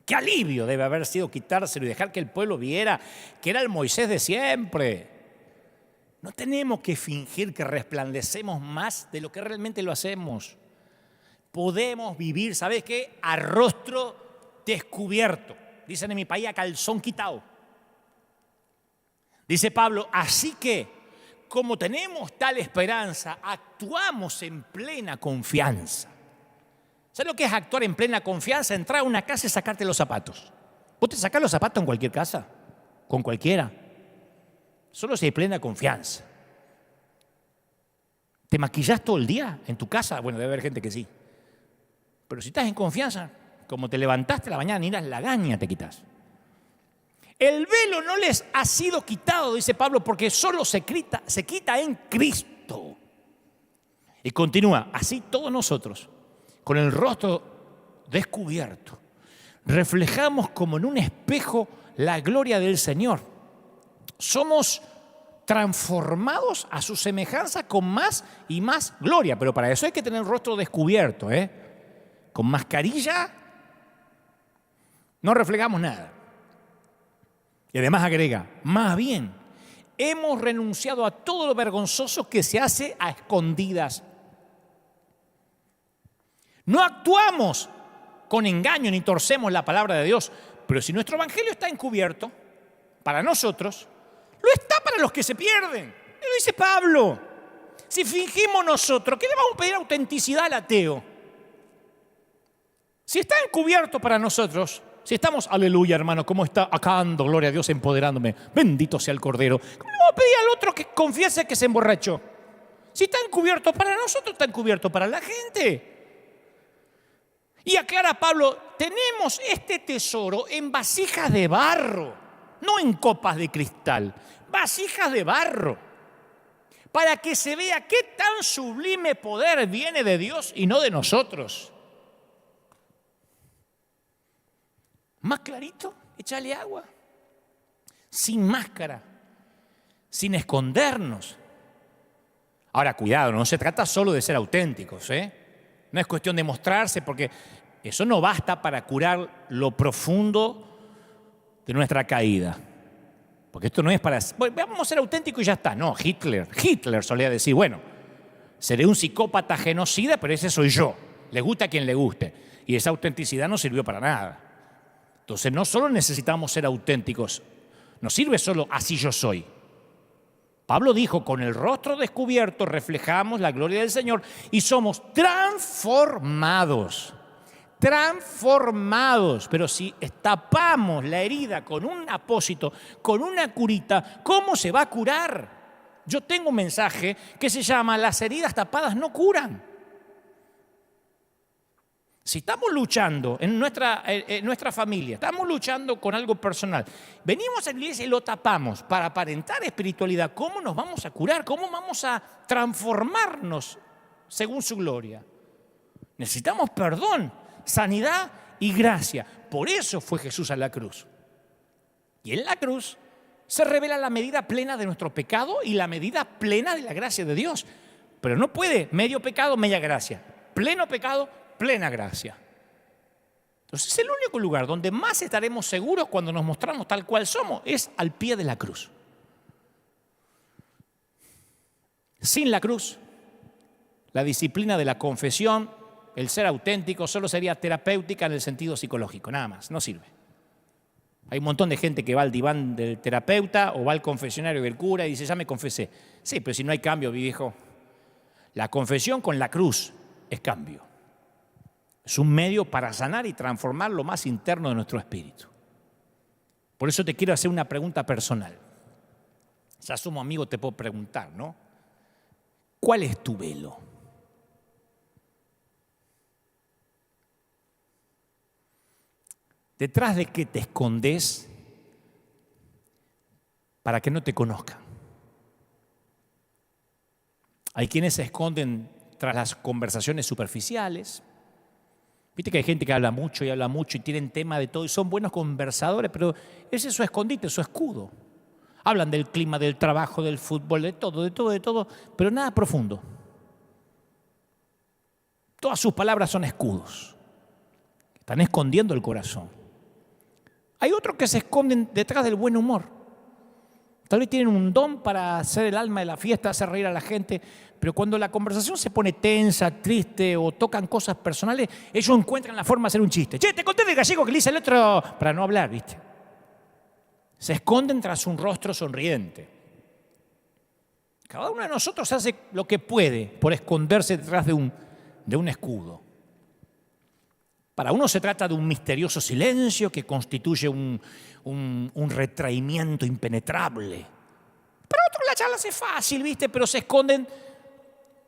¡Qué alivio debe haber sido quitárselo y dejar que el pueblo viera que era el Moisés de siempre! No tenemos que fingir que resplandecemos más de lo que realmente lo hacemos. Podemos vivir, ¿sabes qué? A rostro descubierto. Dicen en mi país, a calzón quitado. Dice Pablo, así que, como tenemos tal esperanza, actuamos en plena confianza. ¿Sabes lo que es actuar en plena confianza? Entrar a una casa y sacarte los zapatos. ¿Vos te sacás los zapatos en cualquier casa? ¿Con cualquiera? Solo si hay plena confianza. ¿Te maquillás todo el día en tu casa? Bueno, debe haber gente que sí. Pero si estás en confianza, como te levantaste a la mañana, ni las lagañas te quitas. El velo no les ha sido quitado, dice Pablo, porque solo se quita en Cristo. Y continúa, así todos nosotros, con el rostro descubierto, reflejamos como en un espejo la gloria del Señor. Somos transformados a su semejanza con más y más gloria, pero para eso hay que tener el rostro descubierto, Con mascarilla no reflejamos nada. Y además agrega, más bien, hemos renunciado a todo lo vergonzoso que se hace a escondidas. No actuamos con engaño ni torcemos la palabra de Dios, pero si nuestro evangelio está encubierto, para nosotros, lo está para los que se pierden. Lo dice Pablo. Si fingimos nosotros, ¿qué le vamos a pedir autenticidad al ateo? Si está encubierto para nosotros, si estamos, aleluya hermano, ¿cómo está acá ando, gloria a Dios, empoderándome? Bendito sea el Cordero. ¿Cómo le vamos a pedir al otro que confiese que se emborrachó? Si está encubierto para nosotros, está encubierto para la gente. Y aclara Pablo, tenemos este tesoro en vasijas de barro, no en copas de cristal, vasijas de barro, para que se vea qué tan sublime poder viene de Dios y no de nosotros. Más clarito, échale agua, sin máscara, sin escondernos. Ahora, cuidado, no se trata solo de ser auténticos, No es cuestión de mostrarse, porque eso no basta para curar lo profundo de nuestra caída. Porque esto no es para, bueno, vamos a ser auténticos y ya está. No, Hitler solía decir, bueno, seré un psicópata genocida, pero ese soy yo. Le gusta a quien le guste. Y esa autenticidad no sirvió para nada. Entonces no solo necesitamos ser auténticos, no sirve solo así yo soy. Pablo dijo, con el rostro descubierto reflejamos la gloria del Señor y somos transformados. Pero si tapamos la herida con un apósito, con una curita, ¿cómo se va a curar? Yo tengo un mensaje que se llama las heridas tapadas no curan. Si estamos luchando en nuestra familia, estamos luchando con algo personal, venimos a la iglesia y lo tapamos para aparentar espiritualidad, ¿cómo nos vamos a curar? ¿Cómo vamos a transformarnos según su gloria? Necesitamos perdón, sanidad y gracia. Por eso fue Jesús a la cruz. Y en la cruz se revela la medida plena de nuestro pecado y la medida plena de la gracia de Dios. Pero no puede medio pecado, media gracia. Pleno pecado, plena gracia. Entonces es el único lugar donde más estaremos seguros cuando nos mostramos tal cual somos, es al pie de la cruz. Sin la cruz, la disciplina de la confesión, el ser auténtico, solo sería terapéutica en el sentido psicológico, nada más, no sirve. Hay un montón de gente que va al diván del terapeuta o va al confesionario del cura y dice, ya me confesé. Sí, pero si no hay cambio, mi viejo. La confesión con la cruz es cambio. Es un medio para sanar y transformar lo más interno de nuestro espíritu. Por eso te quiero hacer una pregunta personal. Ya somos amigos, te puedo preguntar, ¿no? ¿Cuál es tu velo? ¿Detrás de qué te escondes para que no te conozcan? Hay quienes se esconden tras las conversaciones superficiales. Viste que hay gente que habla mucho y tienen tema de todo y son buenos conversadores, pero ese es su escondite, su escudo. Hablan del clima, del trabajo, del fútbol, de todo, pero nada profundo. Todas sus palabras son escudos. Están escondiendo el corazón. Hay otros que se esconden detrás del buen humor. Tal vez tienen un don para hacer el alma de la fiesta, hacer reír a la gente, pero cuando la conversación se pone tensa, triste o tocan cosas personales, ellos encuentran la forma de hacer un chiste. Che, te conté del gallego que le hice el otro, para no hablar, ¿viste? Se esconden tras un rostro sonriente. Cada uno de nosotros hace lo que puede por esconderse detrás de un escudo. Para uno se trata de un misterioso silencio que constituye un retraimiento impenetrable. Para otros la charla es fácil, ¿viste? Pero se esconden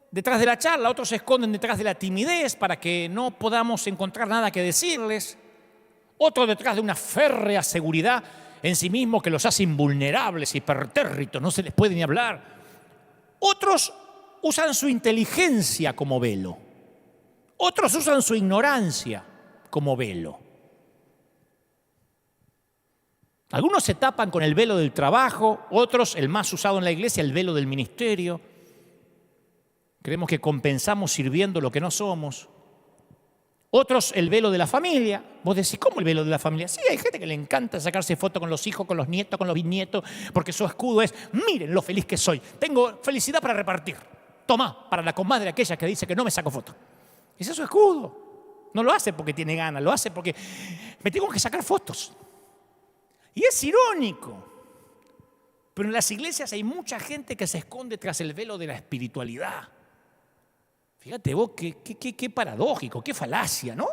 detrás de la charla, otros se esconden detrás de la timidez para que no podamos encontrar nada que decirles. Otros detrás de una férrea seguridad en sí mismo que los hace invulnerables, hipertérritos, no se les puede ni hablar. Otros usan su inteligencia como velo. Otros usan su ignorancia como velo. Algunos se tapan con el velo del trabajo, otros, el más usado en la iglesia, el velo del ministerio. Creemos que compensamos sirviendo lo que no somos. Otros, el velo de la familia. Vos decís, ¿cómo el velo de la familia? Sí, hay gente que le encanta sacarse fotos con los hijos, con los nietos, con los bisnietos, porque su escudo es, miren lo feliz que soy. Tengo felicidad para repartir. Tomá, para la comadre aquella que dice que no me saco fotos. Ese es su escudo. No lo hace porque tiene ganas, lo hace porque me tengo que sacar fotos. Y es irónico. Pero en las iglesias hay mucha gente que se esconde tras el velo de la espiritualidad. Fíjate vos, qué paradójico, qué falacia, ¿no?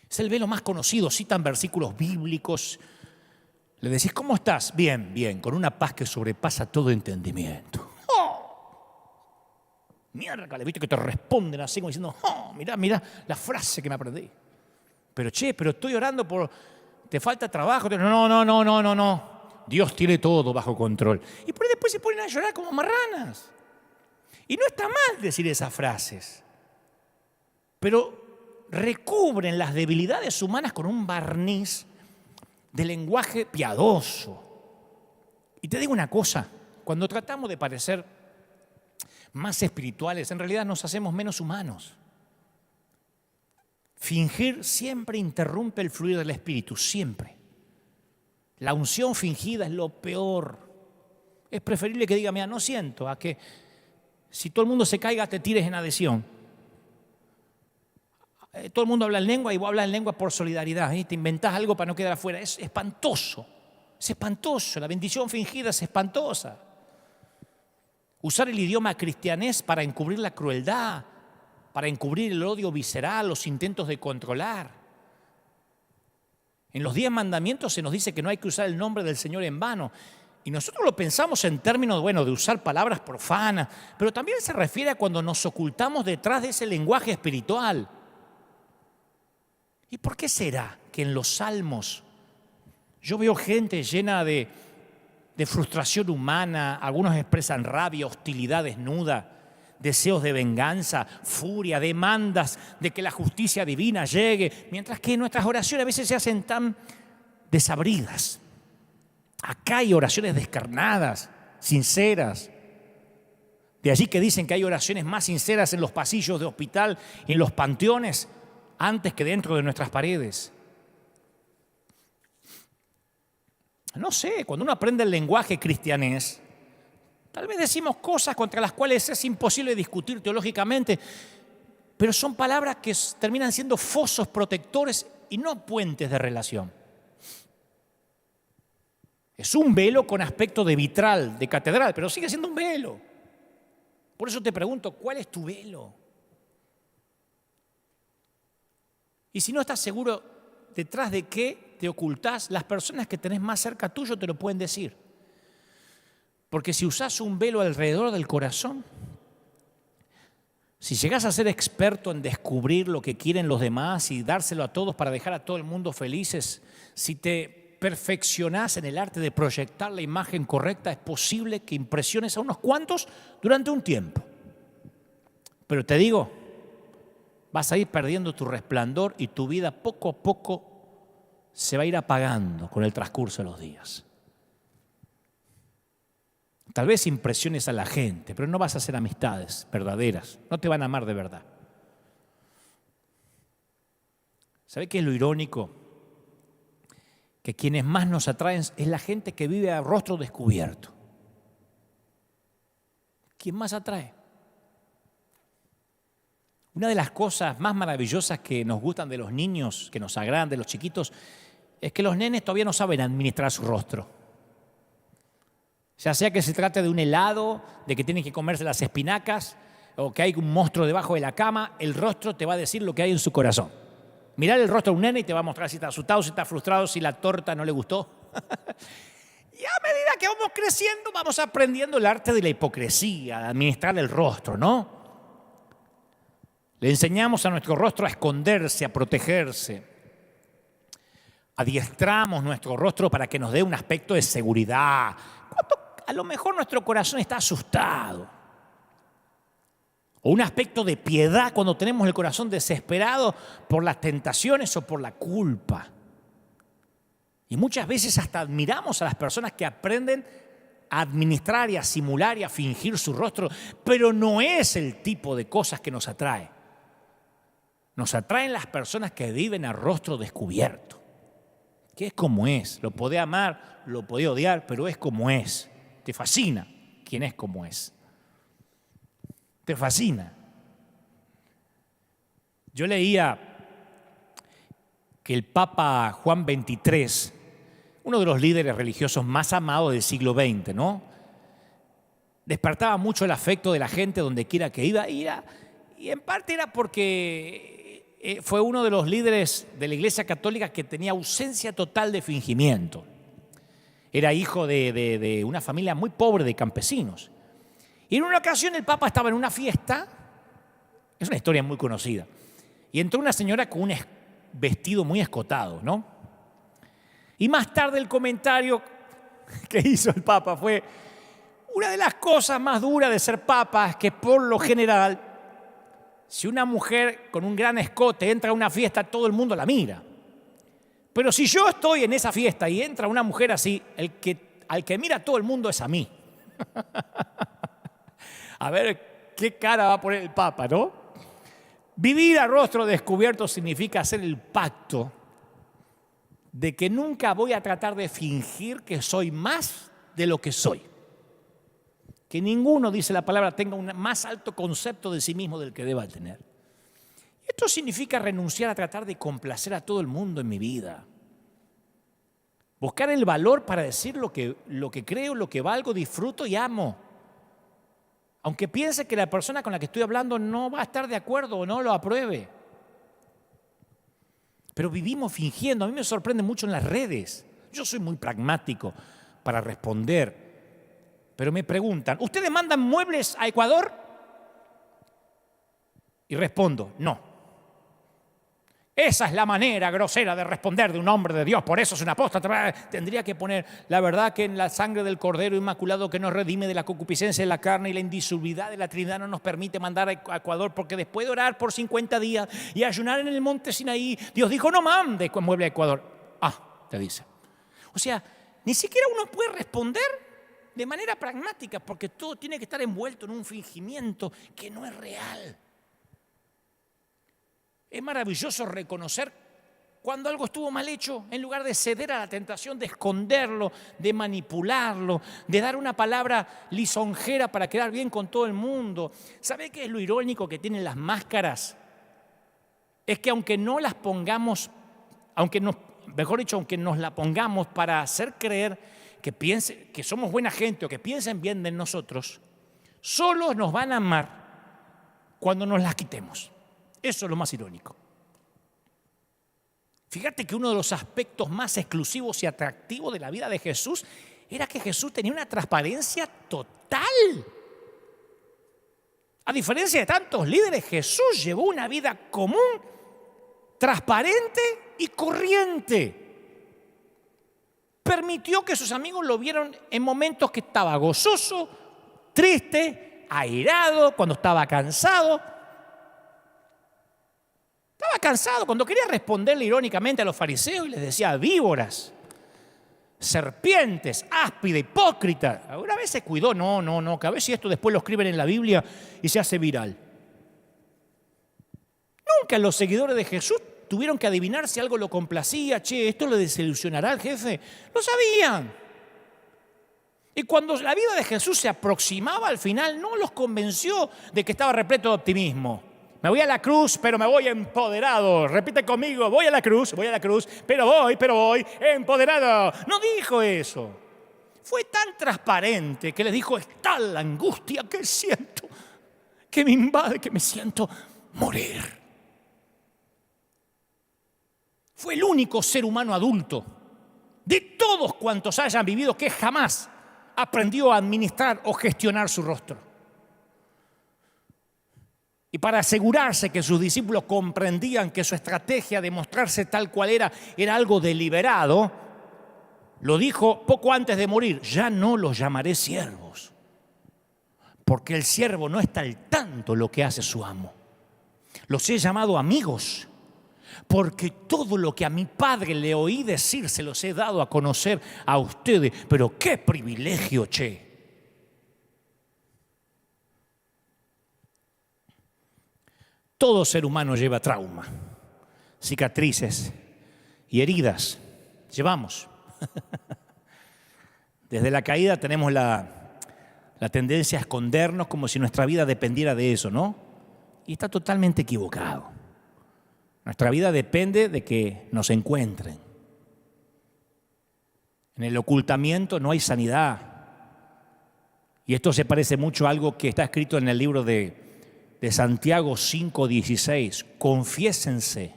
Es el velo más conocido, citan versículos bíblicos. Le decís, ¿cómo estás? Bien, bien, con una paz que sobrepasa todo entendimiento. Mierda, le viste que te responden así como diciendo, mirá la frase que me aprendí. Pero estoy orando por, te falta trabajo. No. Dios tiene todo bajo control. Y por ahí después se ponen a llorar como marranas. Y no está mal decir esas frases. Pero recubren las debilidades humanas con un barniz de lenguaje piadoso. Y te digo una cosa, cuando tratamos de parecer más espirituales, en realidad nos hacemos menos humanos. Fingir siempre interrumpe el fluir del espíritu, siempre. La unción fingida es lo peor. Es preferible que diga, mira, no siento, a que si todo el mundo se caiga te tires en adhesión. Todo el mundo habla en lengua y vos hablas en lengua por solidaridad. Te inventás algo para no quedar afuera. Es espantoso. Es espantoso. La bendición fingida es espantosa. Usar el idioma cristianés para encubrir la crueldad, para encubrir el odio visceral, los intentos de controlar. En los 10 mandamientos se nos dice que no hay que usar el nombre del Señor en vano. Y nosotros lo pensamos en términos, de usar palabras profanas, pero también se refiere a cuando nos ocultamos detrás de ese lenguaje espiritual. ¿Y por qué será que en los salmos yo veo gente llena de frustración humana? Algunos expresan rabia, hostilidad desnuda, deseos de venganza, furia, demandas de que la justicia divina llegue, mientras que nuestras oraciones a veces se hacen tan desabridas. Acá hay oraciones descarnadas, sinceras. De allí que dicen que hay oraciones más sinceras en los pasillos de hospital y en los panteones antes que dentro de nuestras paredes. No sé, cuando uno aprende el lenguaje cristianés, tal vez decimos cosas contra las cuales es imposible discutir teológicamente, pero son palabras que terminan siendo fosos protectores y no puentes de relación. Es un velo con aspecto de vitral, de catedral, pero sigue siendo un velo. Por eso te pregunto, ¿cuál es tu velo? Y si no estás seguro detrás de qué te ocultás, las personas que tenés más cerca tuyo te lo pueden decir. Porque si usás un velo alrededor del corazón, si llegás a ser experto en descubrir lo que quieren los demás y dárselo a todos para dejar a todo el mundo felices, si te perfeccionás en el arte de proyectar la imagen correcta, es posible que impresiones a unos cuantos durante un tiempo. Pero te digo, vas a ir perdiendo tu resplandor y tu vida poco a poco se va a ir apagando con el transcurso de los días. Tal vez impresiones a la gente, pero no vas a hacer amistades verdaderas. No te van a amar de verdad. ¿Sabe qué es lo irónico? Que quienes más nos atraen es la gente que vive a rostro descubierto. ¿Quién más atrae? Una de las cosas más maravillosas que nos gustan de los niños, que nos agradan de los chiquitos, es que los nenes todavía no saben administrar su rostro. Ya sea que se trate de un helado, de que tienen que comerse las espinacas, o que hay un monstruo debajo de la cama, el rostro te va a decir lo que hay en su corazón. Mirar el rostro de un nene y te va a mostrar si está asustado, si está frustrado, si la torta no le gustó. Y a medida que vamos creciendo, vamos aprendiendo el arte de la hipocresía, de administrar el rostro, ¿no? Le enseñamos a nuestro rostro a esconderse, a protegerse. Adiestramos nuestro rostro para que nos dé un aspecto de seguridad. Cuando a lo mejor nuestro corazón está asustado. O un aspecto de piedad cuando tenemos el corazón desesperado por las tentaciones o por la culpa. Y muchas veces hasta admiramos a las personas que aprenden a administrar y a simular y a fingir su rostro, pero no es el tipo de cosas que nos atrae. Nos atraen las personas que viven a rostro descubierto, que es como es. Lo podés amar, lo podés odiar, pero es como es. Te fascina quien es como es. Te fascina. Yo leía que el Papa Juan XXIII, uno de los líderes religiosos más amados del siglo XX, ¿no? Despertaba mucho el afecto de la gente donde quiera que iba. Y en parte era porque fue uno de los líderes de la Iglesia Católica que tenía ausencia total de fingimiento. Era hijo de una familia muy pobre de campesinos. Y en una ocasión el Papa estaba en una fiesta, es una historia muy conocida, y entró una señora con un vestido muy escotado, ¿no? Y más tarde el comentario que hizo el Papa fue: una de las cosas más duras de ser Papa es que por lo general, si una mujer con un gran escote entra a una fiesta, todo el mundo la mira. Pero si yo estoy en esa fiesta y entra una mujer así, al que mira todo el mundo es a mí. A ver qué cara va a poner el Papa, ¿no? Vivir a rostro descubierto significa hacer el pacto de que nunca voy a tratar de fingir que soy más de lo que soy. Que ninguno, dice la palabra, tenga un más alto concepto de sí mismo del que deba tener. Esto significa renunciar a tratar de complacer a todo el mundo en mi vida. Buscar el valor para decir lo que creo, lo que valgo, disfruto y amo. Aunque piense que la persona con la que estoy hablando no va a estar de acuerdo o no lo apruebe. Pero vivimos fingiendo. A mí me sorprende mucho en las redes. Yo soy muy pragmático para responder. Pero me preguntan, ¿ustedes mandan muebles a Ecuador? Y respondo, no. Esa es la manera grosera de responder de un hombre de Dios, por eso es un apóstata. Tendría que poner, la verdad que en la sangre del Cordero Inmaculado que nos redime de la concupiscencia de la carne y la indisolubilidad de la Trinidad no nos permite mandar a Ecuador, porque después de orar por 50 días y ayunar en el monte Sinaí, Dios dijo, no mande con mueble a Ecuador. Te dice. O sea, ni siquiera uno puede responder de manera pragmática, porque todo tiene que estar envuelto en un fingimiento que no es real. Es maravilloso reconocer cuando algo estuvo mal hecho, en lugar de ceder a la tentación de esconderlo, de manipularlo, de dar una palabra lisonjera para quedar bien con todo el mundo. ¿Sabe qué es lo irónico que tienen las máscaras? Es que aunque no las pongamos, aunque nos la pongamos para hacer creer que somos buena gente o que piensen bien de nosotros, solo nos van a amar cuando nos las quitemos. Eso es lo más irónico. Fíjate que uno de los aspectos más exclusivos y atractivos de la vida de Jesús era que Jesús tenía una transparencia total. A diferencia de tantos líderes, Jesús llevó una vida común, transparente y corriente. permitió que sus amigos lo vieran en momentos que estaba gozoso, triste, airado, cuando estaba cansado. Estaba cansado cuando quería responderle irónicamente a los fariseos y les decía víboras, serpientes, áspide, hipócrita. Alguna vez se cuidó, no, que a ver si esto después lo escriben en la Biblia y se hace viral. Nunca los seguidores de Jesús tuvieron que adivinar si algo lo complacía. Che, ¿esto le desilusionará al jefe? Lo sabían. Y cuando la vida de Jesús se aproximaba al final, no los convenció de que estaba repleto de optimismo. Me voy a la cruz, pero me voy empoderado. Repite conmigo, voy a la cruz, pero voy empoderado. No dijo eso. Fue tan transparente que les dijo, es tal la angustia que siento, que me invade, que me siento morir. Fue el único ser humano adulto de todos cuantos hayan vivido que jamás aprendió a administrar o gestionar su rostro. Y para asegurarse que sus discípulos comprendían que su estrategia de mostrarse tal cual era algo deliberado, lo dijo poco antes de morir: ya no los llamaré siervos, porque el siervo no está al tanto de lo que hace su amo. Los he llamado amigos, porque todo lo que a mi Padre le oí decir se los he dado a conocer a ustedes. Pero qué privilegio, che. Todo ser humano lleva trauma, cicatrices y heridas. Llevamos. Desde la caída tenemos la tendencia a escondernos como si nuestra vida dependiera de eso, ¿no? Y está totalmente equivocado. Nuestra vida depende de que nos encuentren. En el ocultamiento no hay sanidad. Y esto se parece mucho a algo que está escrito en el libro de Santiago 5:16. Confiésense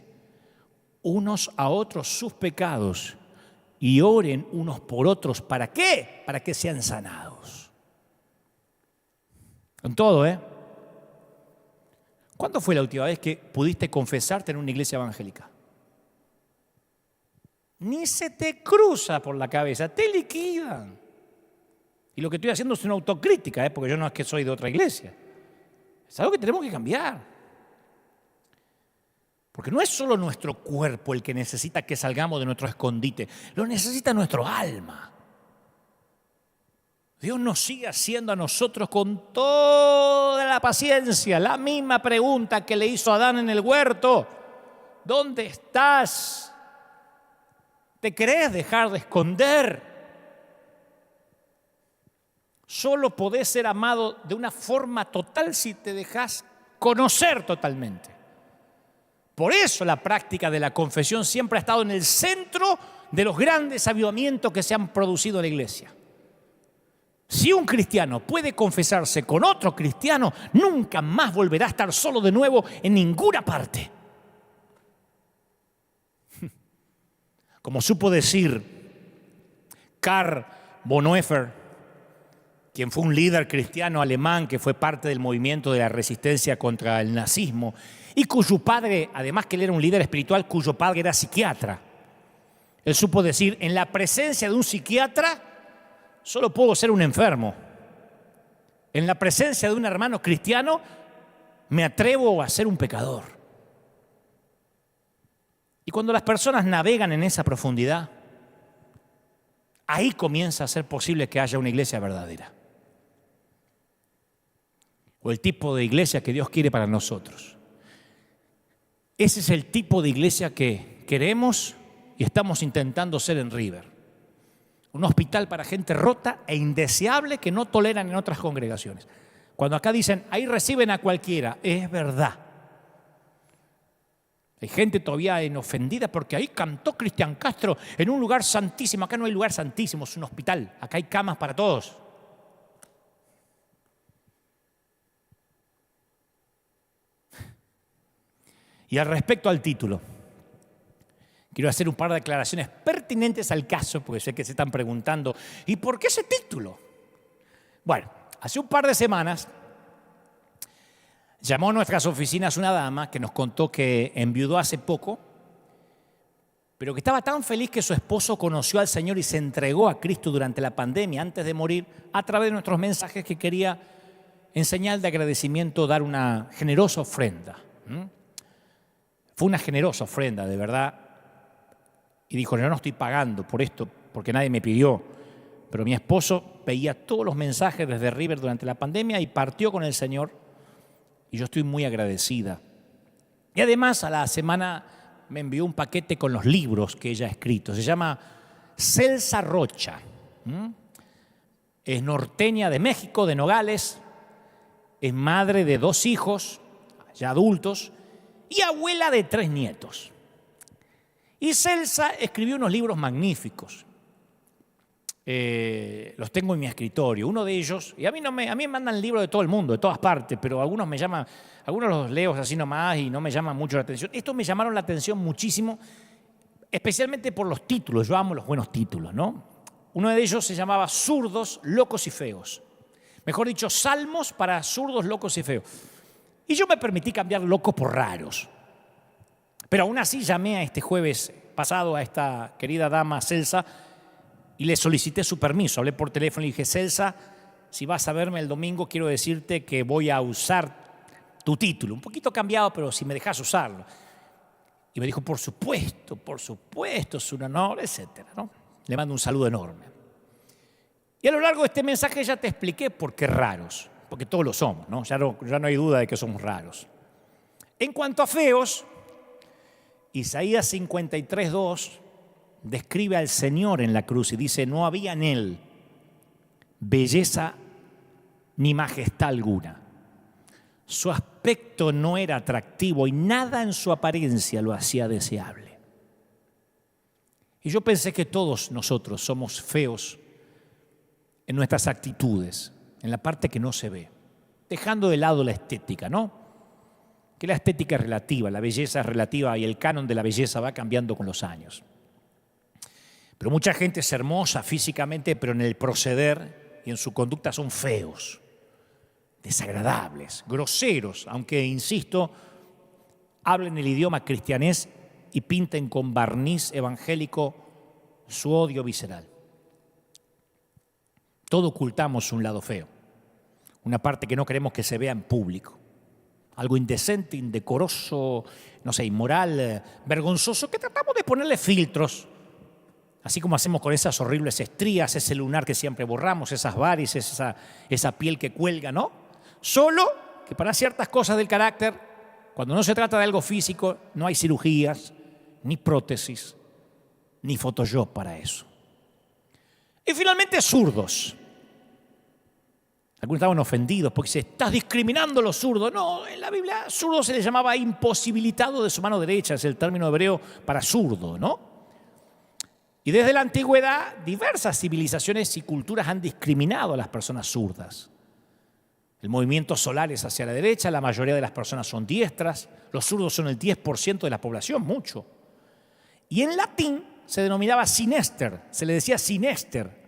unos a otros sus pecados y oren unos por otros. ¿Para qué? Para que sean sanados. Con todo, ¿Cuándo fue la última vez que pudiste confesarte en una iglesia evangélica? Ni se te cruza por la cabeza, te liquidan. Y lo que estoy haciendo es una autocrítica, porque yo no es que soy de otra iglesia. Es algo que tenemos que cambiar. Porque no es solo nuestro cuerpo el que necesita que salgamos de nuestro escondite, lo necesita nuestro alma. Dios nos sigue haciendo a nosotros con toda la paciencia la misma pregunta que le hizo a Adán en el huerto. ¿Dónde estás? ¿Te querés dejar de esconder? Solo podés ser amado de una forma total si te dejás conocer totalmente. Por eso la práctica de la confesión siempre ha estado en el centro de los grandes avivamientos que se han producido en la iglesia. Si un cristiano puede confesarse con otro cristiano, nunca más volverá a estar solo de nuevo en ninguna parte. Como supo decir Karl Bonhoeffer, quien fue un líder cristiano alemán que fue parte del movimiento de la resistencia contra el nazismo y cuyo padre, además que él era un líder espiritual, cuyo padre era psiquiatra. Él supo decir: en la presencia de un psiquiatra solo puedo ser un enfermo. En la presencia de un hermano cristiano me atrevo a ser un pecador. Y cuando las personas navegan en esa profundidad, ahí comienza a ser posible que haya una iglesia verdadera. O el tipo de iglesia que Dios quiere para nosotros. Ese es el tipo de iglesia que queremos y estamos intentando ser en River. Un hospital para gente rota e indeseable que no toleran en otras congregaciones. Cuando acá dicen, ahí reciben a cualquiera, es verdad. Hay gente todavía ofendida porque ahí cantó Cristian Castro en un lugar santísimo. Acá no hay lugar santísimo, es un hospital. Acá hay camas para todos. Y al respecto al título, quiero hacer un par de declaraciones pertinentes al caso, porque sé que se están preguntando, ¿y por qué ese título? Bueno, hace un par de semanas llamó a nuestras oficinas una dama que nos contó que enviudó hace poco, pero que su esposo, que era un pastor, le había dicho: mira, yo te voy a dar un trabajo, pero no te vas a casar conmigo. Y ella dijo: ¿por qué? Porque yo no quiero casarme. Y él le dijo: ¿por qué no te vas a casar conmigo? Y ella dijo: porque yo no quiero casarme. pero que estaba tan feliz que su esposo conoció al Señor y se entregó a Cristo durante la pandemia, antes de morir, a través de nuestros mensajes, que quería, en señal de agradecimiento, dar una generosa ofrenda. Fue una generosa ofrenda, de verdad. Y dijo, yo no estoy pagando por esto, porque nadie me pidió. Pero mi esposo veía todos los mensajes desde River durante la pandemia y partió con el Señor. Y yo estoy muy agradecida. Y además, a la semana me envió un paquete con los libros que ella ha escrito. Se llama Celsa Rocha. Es norteña de México, de Nogales. Es madre de 2 hijos, ya adultos, y abuela de 3 nietos. Y Celsa escribió unos libros magníficos. Los tengo en mi escritorio. Uno de ellos, y a mí me mandan libros de todo el mundo, de todas partes, pero algunos me llaman, algunos los leo así nomás y no me llaman mucho la atención. Estos me llamaron la atención muchísimo, especialmente por los títulos. Yo amo los buenos títulos, ¿no? Uno de ellos se llamaba Zurdos, Locos y Feos. Mejor dicho, salmos para zurdos, locos y feos. Y yo me permití cambiar locos por raros. Pero aún así llamé a este jueves pasado a esta querida dama Celsa y le solicité su permiso. Hablé por teléfono y dije, Celsa, si vas a verme el domingo, quiero decirte que voy a usar tu título. Un poquito cambiado, pero si me dejas usarlo. Y me dijo, por supuesto, es un honor, etcétera, ¿no? Le mando un saludo enorme. Y a lo largo de este mensaje ya te expliqué por qué raros. Porque todos lo somos, ¿no? Ya no hay duda de que somos raros. En cuanto a feos, Isaías 53:2 describe al Señor en la cruz y dice, no había en él belleza ni majestad alguna. Su aspecto no era atractivo y nada en su apariencia lo hacía deseable. Y yo pensé que todos nosotros somos feos en nuestras actitudes, en la parte que no se ve, dejando de lado la estética, ¿no? Que la estética es relativa, la belleza es relativa y el canon de la belleza va cambiando con los años. Pero mucha gente es hermosa físicamente, pero en el proceder y en su conducta son feos, desagradables, groseros, aunque, insisto, hablen el idioma cristianés y pinten con barniz evangélico su odio visceral. Todos ocultamos un lado feo, una parte que no queremos que se vea en público. Algo indecente, indecoroso, no sé, inmoral, vergonzoso, que tratamos de ponerle filtros. Así como hacemos con esas horribles estrías, ese lunar que siempre borramos, esas varices, esa piel que cuelga, ¿no? Solo que para ciertas cosas del carácter, cuando no se trata de algo físico, no hay cirugías, ni prótesis, ni Photoshop para eso. Y finalmente, zurdos. Algunos estaban ofendidos porque se estás discriminando a los zurdos. No, en la Biblia zurdo se le llamaba imposibilitado de su mano derecha, es el término hebreo para zurdo, ¿no? Y desde la antigüedad, diversas civilizaciones y culturas han discriminado a las personas zurdas. El movimiento solar es hacia la derecha, la mayoría de las personas son diestras, los zurdos son el 10% de la población, mucho. Y en latín se denominaba sinester, se le decía sinester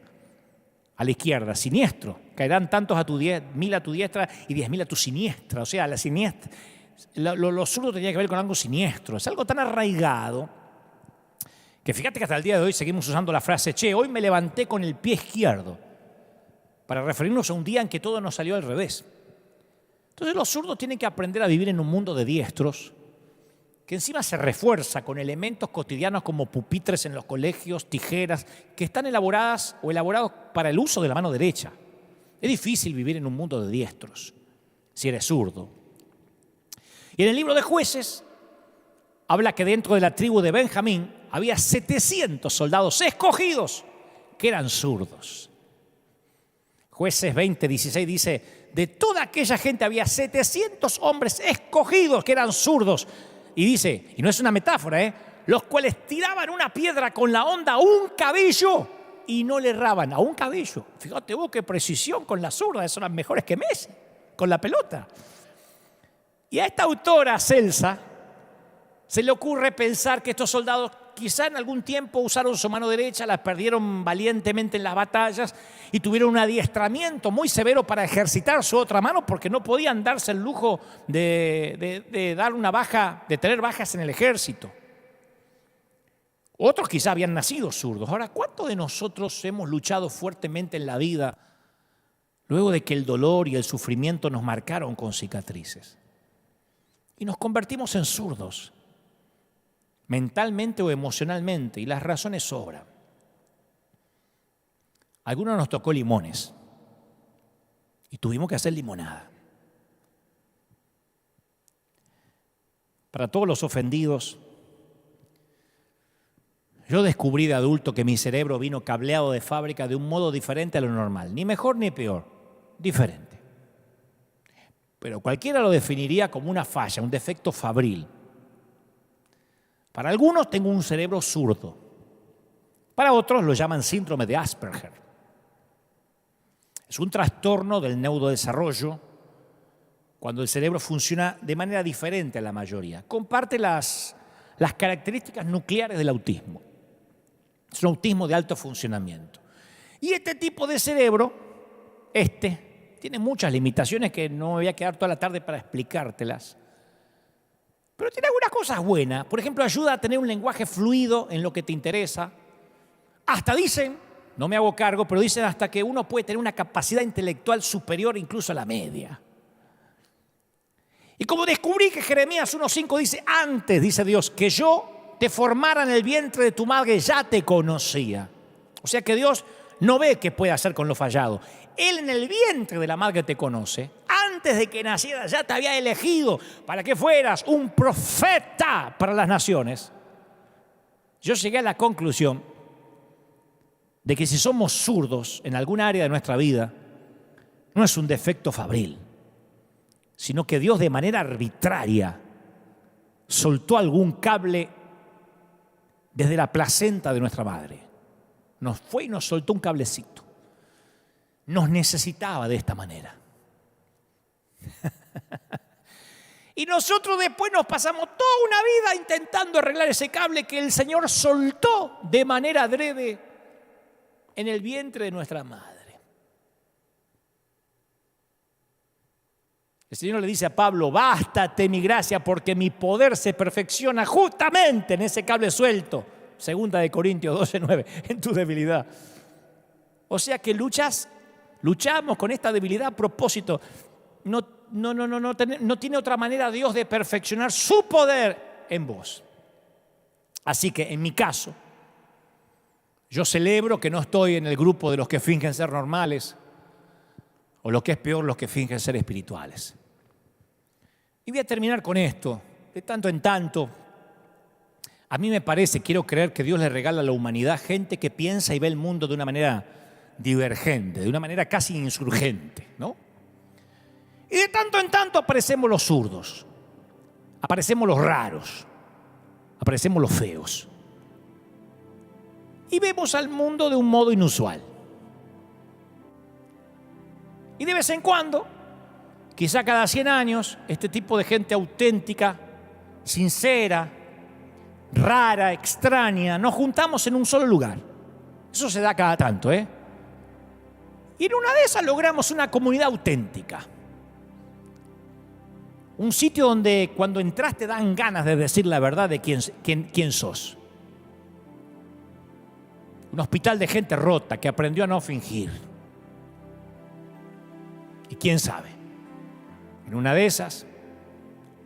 a la izquierda, siniestro. Caerán tantos a tu 10.000 a tu diestra y 10.000 a tu siniestra. O sea, la siniestra, lo zurdo tenía que ver con algo siniestro. Es algo tan arraigado que fíjate que hasta el día de hoy seguimos usando la frase, che, hoy me levanté con el pie izquierdo, para referirnos a un día en que todo nos salió al revés. Entonces los zurdos tienen que aprender a vivir en un mundo de diestros, que encima se refuerza con elementos cotidianos como pupitres en los colegios, tijeras, que están elaborados para el uso de la mano derecha. Es difícil vivir en un mundo de diestros, si eres zurdo. Y en el libro de Jueces habla que dentro de la tribu de Benjamín había 700 soldados escogidos que eran zurdos. Jueces 20:16 dice, de toda aquella gente había 700 hombres escogidos que eran zurdos. Y dice, y no es una metáfora, los cuales tiraban una piedra con la honda a un cabello y no le erraban, a un cabello. Fíjate vos qué precisión con la zurda, son las mejores que Messi, con la pelota. Y a esta autora, Celsa, se le ocurre pensar que estos soldados quizá en algún tiempo usaron su mano derecha, la perdieron valientemente en las batallas y tuvieron un adiestramiento muy severo para ejercitar su otra mano porque no podían darse el lujo de dar una baja, de tener bajas en el ejército. Otros quizás habían nacido zurdos. Ahora, ¿cuántos de nosotros hemos luchado fuertemente en la vida luego de que el dolor y el sufrimiento nos marcaron con cicatrices? Y nos convertimos en zurdos, mentalmente o emocionalmente, y las razones sobran. A algunos nos tocó limones y tuvimos que hacer limonada. Para todos los ofendidos, yo descubrí de adulto que mi cerebro vino cableado de fábrica de un modo diferente a lo normal, ni mejor ni peor, diferente. Pero cualquiera lo definiría como una falla, un defecto fabril. Para algunos tengo un cerebro zurdo, para otros lo llaman síndrome de Asperger. Es un trastorno del neurodesarrollo cuando el cerebro funciona de manera diferente a la mayoría. Comparte las características nucleares del autismo. Es un autismo de alto funcionamiento. Y este tipo de cerebro, tiene muchas limitaciones que no me voy a quedar toda la tarde para explicártelas. Pero tiene algunas cosas buenas. Por ejemplo, ayuda a tener un lenguaje fluido en lo que te interesa. Hasta dicen, no me hago cargo, pero dicen hasta que uno puede tener una capacidad intelectual superior incluso a la media. Y como descubrí que Jeremías 1:5 dice, antes, dice Dios, que yo te formara en el vientre de tu madre, ya te conocía. O sea que Dios no ve qué puede hacer con lo fallado. Él en el vientre de la madre te conoce. Antes de que nacieras ya te había elegido para que fueras un profeta para las naciones. Yo llegué a la conclusión de que si somos zurdos en alguna área de nuestra vida, no es un defecto fabril, sino que Dios de manera arbitraria soltó algún cable desde la placenta de nuestra madre. Nos fue y nos soltó un cablecito. Nos necesitaba de esta manera. Y nosotros después nos pasamos toda una vida intentando arreglar ese cable que el Señor soltó de manera adrede en el vientre de nuestra madre. El Señor le dice a Pablo, bástate mi gracia porque mi poder se perfecciona justamente en ese cable suelto. 2 Corintios 12:9, en tu debilidad. O sea que luchamos con esta debilidad a propósito. No tiene otra manera Dios de perfeccionar su poder en vos. Así que en mi caso, yo celebro que no estoy en el grupo de los que fingen ser normales o lo que es peor, los que fingen ser espirituales. Y voy a terminar con esto. De tanto en tanto, a mí me parece, quiero creer que Dios le regala a la humanidad gente que piensa y ve el mundo de una manera divergente, de una manera casi insurgente, ¿no? Y de tanto en tanto aparecemos los zurdos, aparecemos los raros, aparecemos los feos. Y vemos al mundo de un modo inusual. Y de vez en cuando, quizá cada 100 años, este tipo de gente auténtica, sincera, rara, extraña, nos juntamos en un solo lugar. Eso se da cada tanto, ¿eh? Y en una de esas logramos una comunidad auténtica. Un sitio donde cuando entras te dan ganas de decir la verdad de quién sos. Un hospital de gente rota que aprendió a no fingir. Y quién sabe, en una de esas,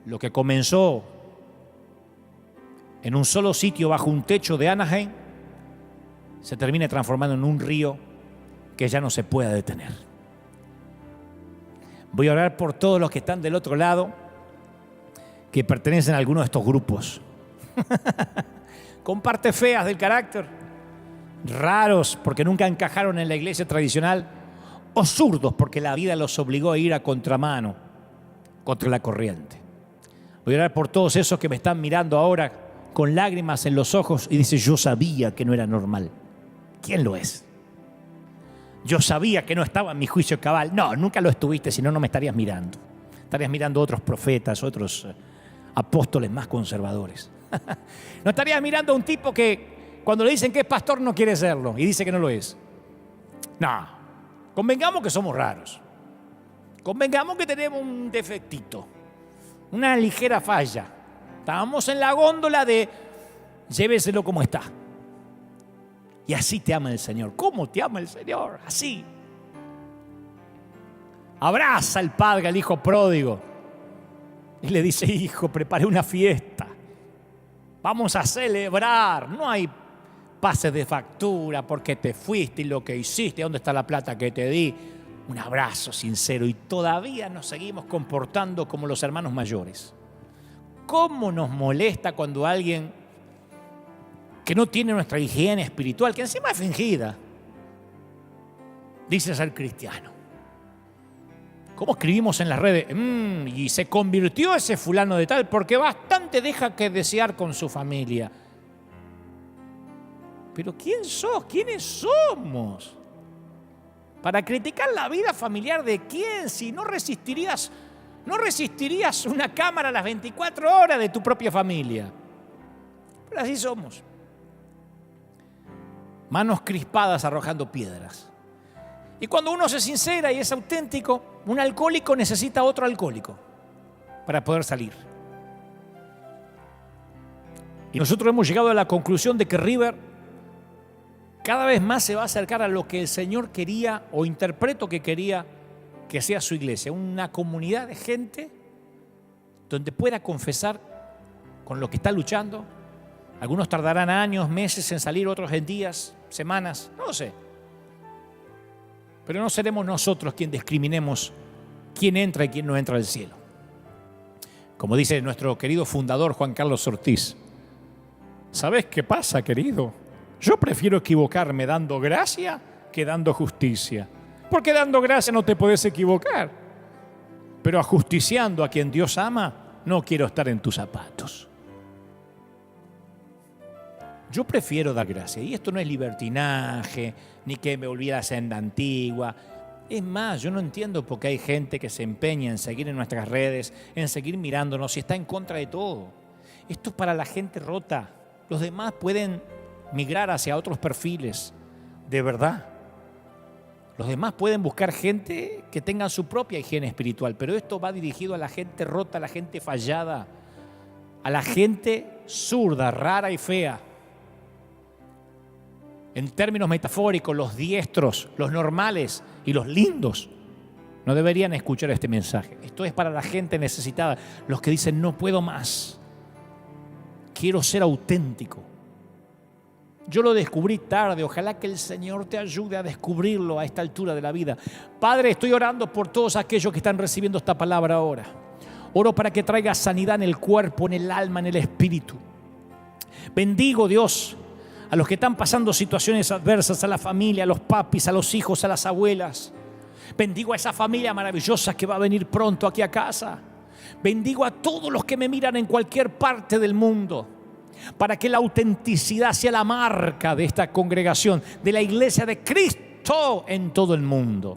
lo que comenzó en un solo sitio bajo un techo de Anaheim, se termine transformando en un río que ya no se pueda detener. Voy a orar por todos los que están del otro lado, que pertenecen a alguno de estos grupos. Con partes feas del carácter, raros porque nunca encajaron en la iglesia tradicional, o zurdos porque la vida los obligó a ir a contramano, contra la corriente. Voy a orar por todos esos que me están mirando ahora con lágrimas en los ojos y dicen, yo sabía que no era normal. ¿Quién lo es? Yo sabía que no estaba en mi juicio cabal. No, nunca lo estuviste, si no, no me estarías mirando. Estarías mirando a otros profetas, otros apóstoles más conservadores. No estarías mirando a un tipo que cuando le dicen que es pastor no quiere serlo y dice que no lo es. No, convengamos que somos raros. Convengamos que tenemos un defectito, una ligera falla. Estábamos en la góndola de lléveselo como está. Y así te ama el Señor. ¿Cómo te ama el Señor? Así. Abraza al padre al hijo pródigo y le dice: hijo, preparé una fiesta. Vamos a celebrar. No hay pases de factura porque te fuiste y lo que hiciste. ¿Dónde está la plata que te di? Un abrazo sincero. Y todavía nos seguimos comportando como los hermanos mayores. ¿Cómo nos molesta cuando alguien que no tiene nuestra higiene espiritual, que encima es fingida, dice ser cristiano? ¿Cómo escribimos en las redes? Y se convirtió ese fulano de tal porque bastante deja que desear con su familia. Pero ¿quién sos? ¿Quiénes somos? Para criticar la vida familiar de quién, si no resistirías una cámara a las 24 horas de tu propia familia. Pero así somos. Manos crispadas arrojando piedras. Y cuando uno se sincera y es auténtico, un alcohólico necesita otro alcohólico para poder salir. Y nosotros hemos llegado a la conclusión de que River cada vez más se va a acercar a lo que el Señor quería, o interpreto que quería que sea su iglesia, una comunidad de gente donde pueda confesar con lo que está luchando. Algunos tardarán años, meses en salir, otros en días, semanas, no lo sé. Pero no seremos nosotros quien discriminemos quién entra y quién no entra al cielo. Como dice nuestro querido fundador Juan Carlos Ortiz: ¿sabes qué pasa, querido? Yo prefiero equivocarme dando gracia que dando justicia. Porque dando gracia no te puedes equivocar. Pero ajusticiando a quien Dios ama, no quiero estar en tus zapatos. Yo prefiero dar gracia. Y esto no es libertinaje, ni que me volviera a senda antigua. Es más, yo no entiendo por qué hay gente que se empeña en seguir en nuestras redes, en seguir mirándonos y está en contra de todo. Esto es para la gente rota. Los demás pueden migrar hacia otros perfiles, de verdad. Los demás pueden buscar gente que tenga su propia higiene espiritual, pero esto va dirigido a la gente rota, a la gente fallada, a la gente zurda, rara y fea. En términos metafóricos, los diestros, los normales y los lindos no deberían escuchar este mensaje. Esto es para la gente necesitada, los que dicen: no puedo más, quiero ser auténtico. Yo lo descubrí tarde, ojalá que el Señor te ayude a descubrirlo a esta altura de la vida. Padre, estoy orando por todos aquellos que están recibiendo esta palabra ahora. Oro para que traiga sanidad en el cuerpo, en el alma, en el espíritu. Bendigo, Dios, a los que están pasando situaciones adversas, a la familia, a los papis, a los hijos, a las abuelas. Bendigo a esa familia maravillosa que va a venir pronto aquí a casa. Bendigo a todos los que me miran en cualquier parte del mundo, para que la autenticidad sea la marca de esta congregación, de la iglesia de Cristo en todo el mundo.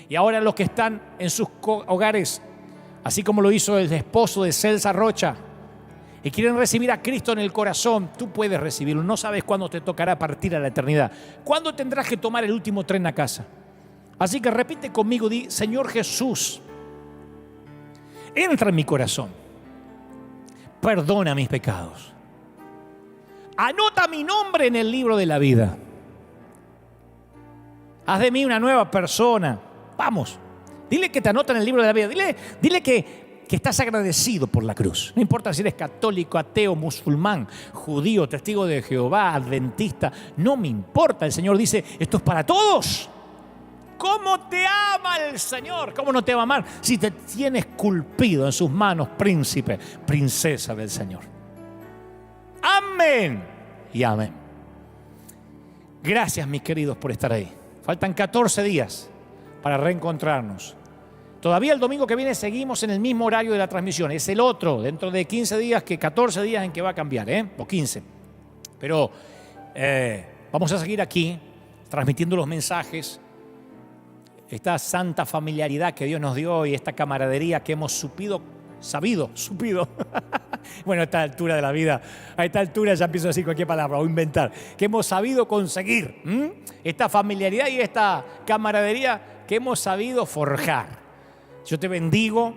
Y ahora los que están en sus hogares, así como lo hizo el esposo de Celsa Rocha, y quieren recibir a Cristo en el corazón, tú puedes recibirlo. No sabes cuándo te tocará partir a la eternidad, cuándo tendrás que tomar el último tren a casa. Así que repite conmigo, di: Señor Jesús, entra en mi corazón, perdona mis pecados, anota mi nombre en el libro de la vida, haz de mí una nueva persona. Vamos, dile que te anota en el libro de la vida, dile que estás agradecido por la cruz. No importa si eres católico, ateo, musulmán, judío, testigo de Jehová, adventista, no me importa. El Señor dice: esto es para todos. ¿Cómo te ama el Señor? ¿Cómo no te va a amar si te tienes esculpido en sus manos, príncipe, princesa del Señor? Amén y amén. Gracias, mis queridos, por estar ahí. Faltan 14 días para reencontrarnos. Todavía el domingo que viene seguimos en el mismo horario de la transmisión. Es el otro, dentro de 15 días, 14 días en que va a cambiar, o 15. Pero vamos a seguir aquí transmitiendo los mensajes, esta santa familiaridad que Dios nos dio y esta camaradería que hemos sabido. Bueno, a esta altura de la vida, a esta altura ya empiezo a decir cualquier palabra o inventar. Que hemos sabido conseguir, esta familiaridad y esta camaradería que hemos sabido forjar. Yo te bendigo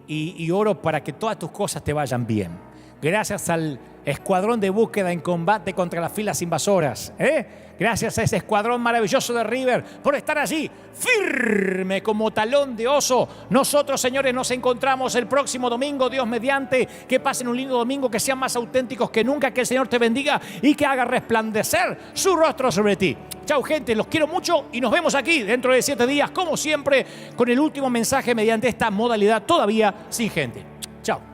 y oro para que todas tus cosas te vayan bien. Gracias al escuadrón de búsqueda en combate contra las filas invasoras. Gracias a ese escuadrón maravilloso de River por estar allí, firme como talón de oso. Nosotros, señores, nos encontramos el próximo domingo, Dios mediante. Que pasen un lindo domingo, que sean más auténticos que nunca, que el Señor te bendiga y que haga resplandecer su rostro sobre ti. Chau, gente, los quiero mucho y nos vemos aquí dentro de 7 días, como siempre, con el último mensaje mediante esta modalidad todavía sin gente. Chao.